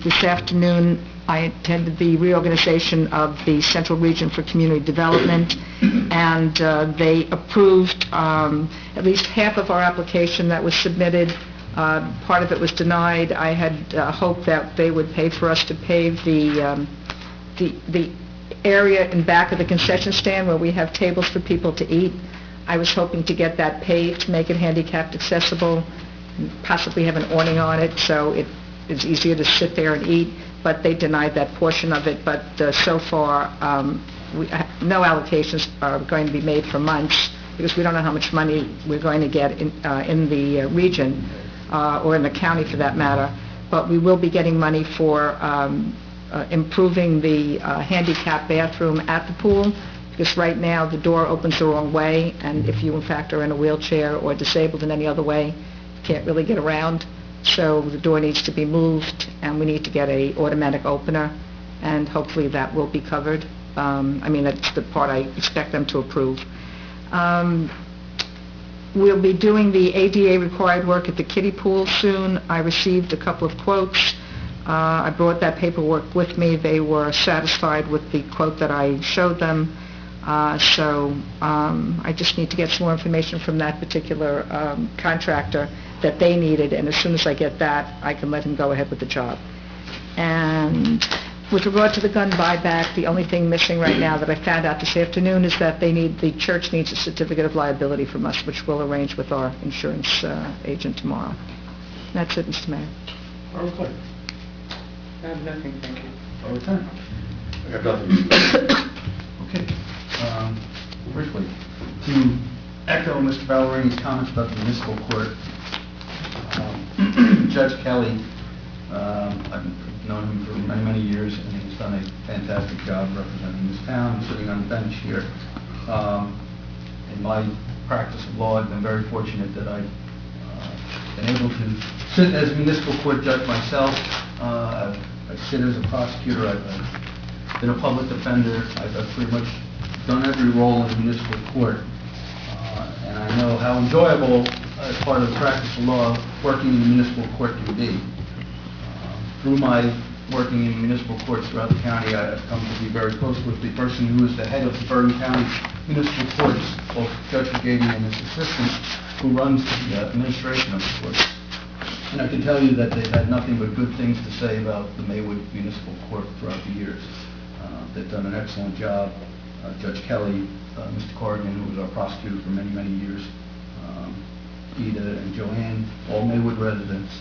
This afternoon, I attended the reorganization of the Central Region for Community Development, and they approved at least half of our application that was submitted. Part of it was denied. I had hoped that they would pay for us to pave the area in back of the concession stand where we have tables for people to eat. I was hoping to get that paved to make it handicapped accessible, possibly have an awning on it so it's easier to sit there and eat, but they denied that portion of it. But so far, no allocations are going to be made for months. because we don't know how much money we're going to get in the region, or in the county for that matter, but we will be getting money for improving the handicap bathroom at the pool, because right now the door opens the wrong way, and if you in fact are in a wheelchair or disabled in any other way, you can't really get around. So the door needs to be moved, and we need to get a automatic opener, and hopefully that will be covered. That's the part I expect them to approve. We'll be doing the ADA required work at the kiddie pool soon. I received a couple of quotes. I brought that paperwork with me. They were satisfied with the quote that I showed them. I just need to get some more information from that particular contractor that they needed, and as soon as I get that, I can let him go ahead with the job. And with regard to the gun buyback, the only thing missing right now that I found out this afternoon is that the church needs a certificate of liability from us, which we'll arrange with our insurance agent tomorrow. That's it, Mr. Mayor. Borough Clerk. I have nothing, thank you. Borough Attorney. I got nothing. Okay. Briefly, to echo Mr. Ballerini's comments about the municipal court, Judge Kelly, I've known him for many, many years, and he's done a fantastic job representing this town, sitting on the bench here. In my practice of law, I've been very fortunate that I've been able to sit as a municipal court judge myself. I sit as a prosecutor. I've been a public defender. I've pretty much done every role in municipal court. And I know how enjoyable, as part of the practice of law, working in the municipal court can be. Through my working in municipal courts throughout the county, I've come to be very close with the person who is the head of the Borough County Municipal Courts, both Judge Brigady and his assistant, who runs the administration of the courts. And I can tell you that they've had nothing but good things to say about the Maywood Municipal Court throughout the years. They've done an excellent job. Judge Kelly, Mr. Corrigan, who was our prosecutor for many, many years, Ida and Joanne, all Maywood residents.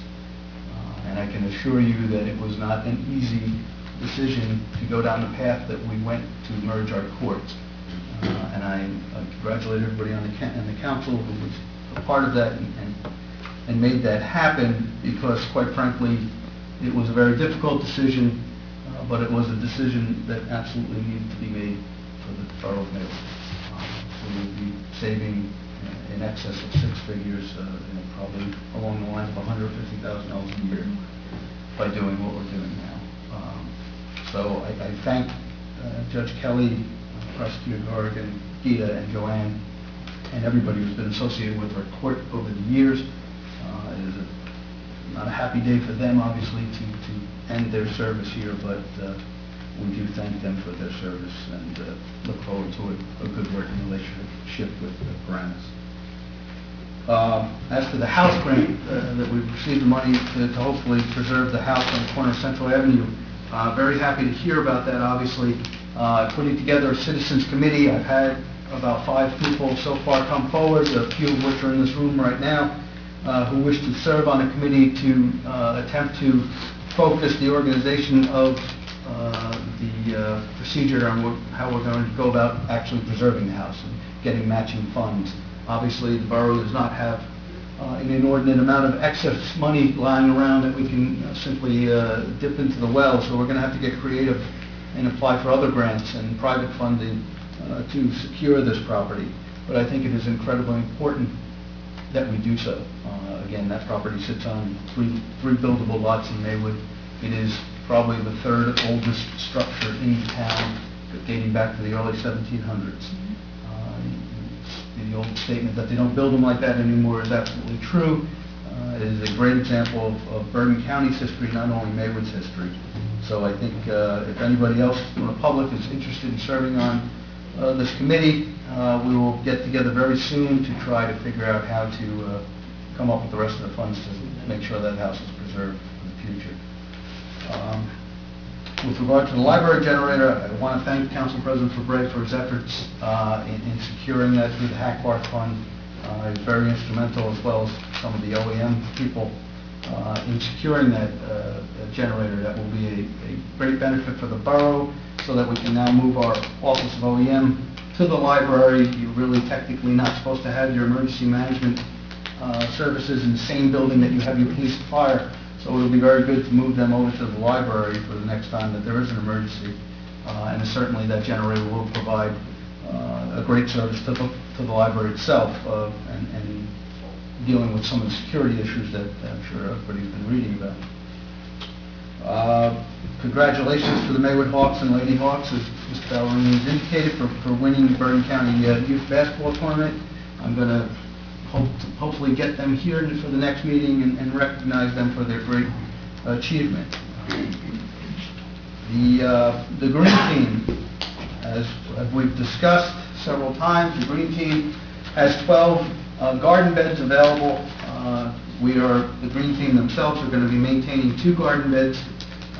And I can assure you that it was not an easy decision to go down the path that we went to merge our courts. And I congratulate everybody on the council who was a part of that and made that happen, because quite frankly, it was a very difficult decision, but it was a decision that absolutely needed to be made for the Borough of Maywood. We will be saving in excess of six figures, probably along the lines of $150,000 a year by doing what we're doing now. So I thank Judge Kelly, Prosecutor Corrigan, Gita, and Joanne, and everybody who's been associated with our court over the years. It is not a happy day for them, obviously, to end their service here, but we do thank them for their service and look forward to a good working relationship with Paramus. As to the house grant that we've received the money to hopefully preserve the house on the corner of Central Avenue, very happy to hear about that, obviously. Putting together a citizens committee. I've had about 5 people so far come forward, a few of which are in this room right now, who wish to serve on a committee to attempt to focus the organization of the procedure on how we're going to go about actually preserving the house and getting matching funds. Obviously, the borough does not have an inordinate amount of excess money lying around that we can simply dip into the well, so we're going to have to get creative and apply for other grants and private funding to secure this property. But I think it is incredibly important that we do so. Again, that property sits on three buildable lots in Maywood. It is probably the 3rd oldest structure in town, dating back to the early 1700s. The old statement that they don't build them like that anymore is absolutely true. It is a great example of Bergen County's history, not only Maywood's history. So I think if anybody else from the public is interested in serving on this committee, we will get together very soon to try to figure out how to come up with the rest of the funds to make sure that house is preserved for the future. With regard to the library generator, I want to thank Council President Fabre for his efforts in securing that through the Hack Bar Fund. He's very instrumental, as well as some of the OEM people, in securing that generator. That will be a great benefit for the borough, so that we can now move our Office of OEM to the library. You're really technically not supposed to have your emergency management services in the same building that you have your police and fire. So it'll be very good to move them over to the library for the next time that there is an emergency. And certainly that generator will provide a great service to the library itself, and dealing with some of the security issues that I'm sure everybody's been reading about. Congratulations to the Maywood Hawks and Lady Hawks, as Mr. Ballerini has indicated, for winning the Bergen County Youth Basketball Tournament. I'm going to hopefully get them here for the next meeting and recognize them for their great achievement. The Green Team, as we've discussed several times, the Green Team has 12 garden beds available. The Green Team themselves are going to be maintaining 2 garden beds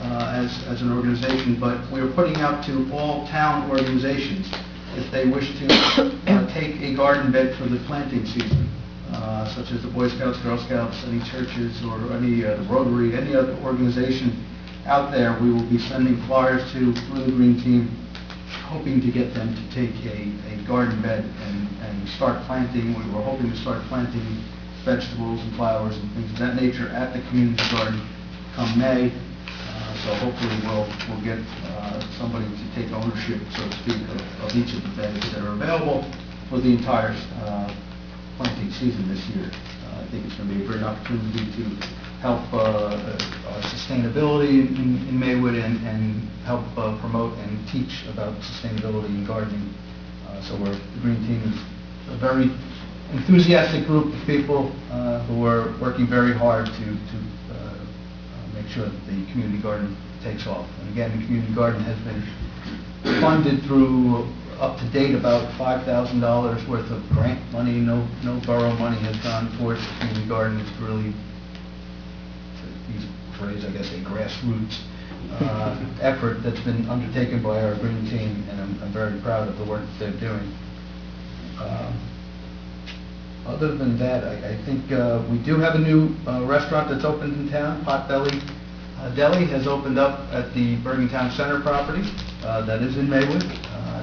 as an organization, but we're putting out to all town organizations if they wish to take a garden bed for the planting season, such as the Boy Scouts, Girl Scouts, any churches, or any Rotary, any other organization out there. We will be sending flyers to the Green Team, hoping to get them to take a garden bed and start planting. We were hoping to start planting vegetables and flowers and things of that nature at the community garden come May. So hopefully we'll get somebody to take ownership, so to speak, of each of the beds that are available for the entire planting season this year. I think it's going to be a great opportunity to help sustainability in Maywood and help promote and teach about sustainability in gardening. So the Green Team is a very enthusiastic group of people who are working very hard to make sure that the community garden takes off. And again, the community garden has been funded through up to date about $5,000 worth of grant money. No borough money has gone towards the community garden. It's really, to use a phrase, I guess, a grassroots effort that's been undertaken by our Green Team, and I'm very proud of the work that they're doing. Other than that, I think we do have a new restaurant that's opened in town. Potbelly Deli has opened up at the Bergen Town Center property. That is in Maywood.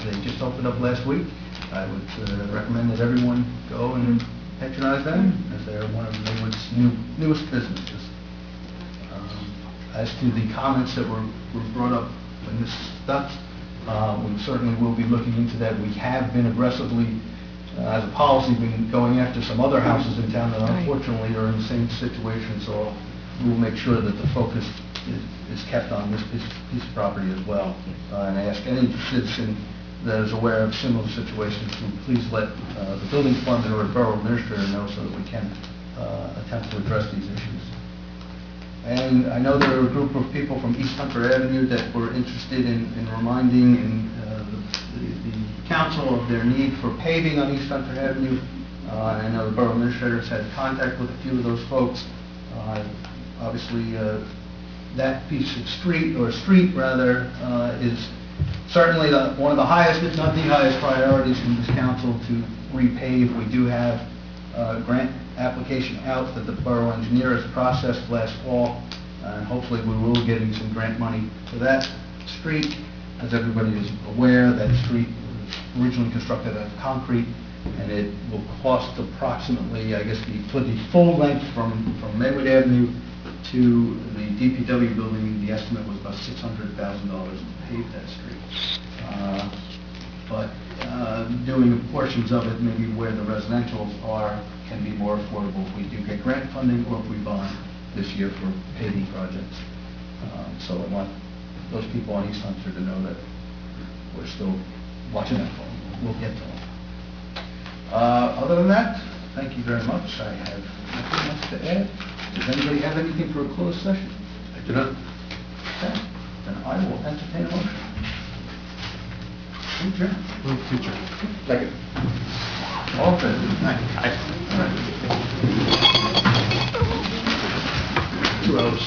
They just opened up last week. I would recommend that everyone go and patronize them, as they're one of Maywood's newest businesses. As to the comments that were brought up when this stuff, we certainly will be looking into that. We have been aggressively, as a policy, been going after some other houses in town that unfortunately are in the same situation, so we'll make sure that the focus is kept on this piece of property as well. And I ask any citizen that is aware of similar situations to please let the building department or the borough administrator know, so that we can attempt to address these issues. And I know there are a group of people from East Hunter Avenue that were interested in reminding the council of their need for paving on East Hunter Avenue. And I know the borough administrator has had contact with a few of those folks. Obviously, that piece of street is certainly one of the highest, if not the highest, priorities from this council to repave. We do have a grant application out that the borough engineer has processed last fall, and hopefully we will be getting some grant money for that street. As everybody is aware, that street was originally constructed out of concrete, and it will cost approximately, I guess, for the full length from Maywood Avenue to the DPW building, the estimate was about $600,000 to pave that street. But doing portions of it, maybe where the residentials are, can be more affordable if we do get grant funding or if we bond this year for paving projects. So I want those people on East Hunter to know that we're still watching out for them. We'll get to them. Other than that, thank you very much. I have nothing else to add. Does anybody have anything for a closed session? I do not. Okay. Then I will entertain a motion. Adjourn. Move to adjourn. Second. All in favor? Aye. All right. 2 hours.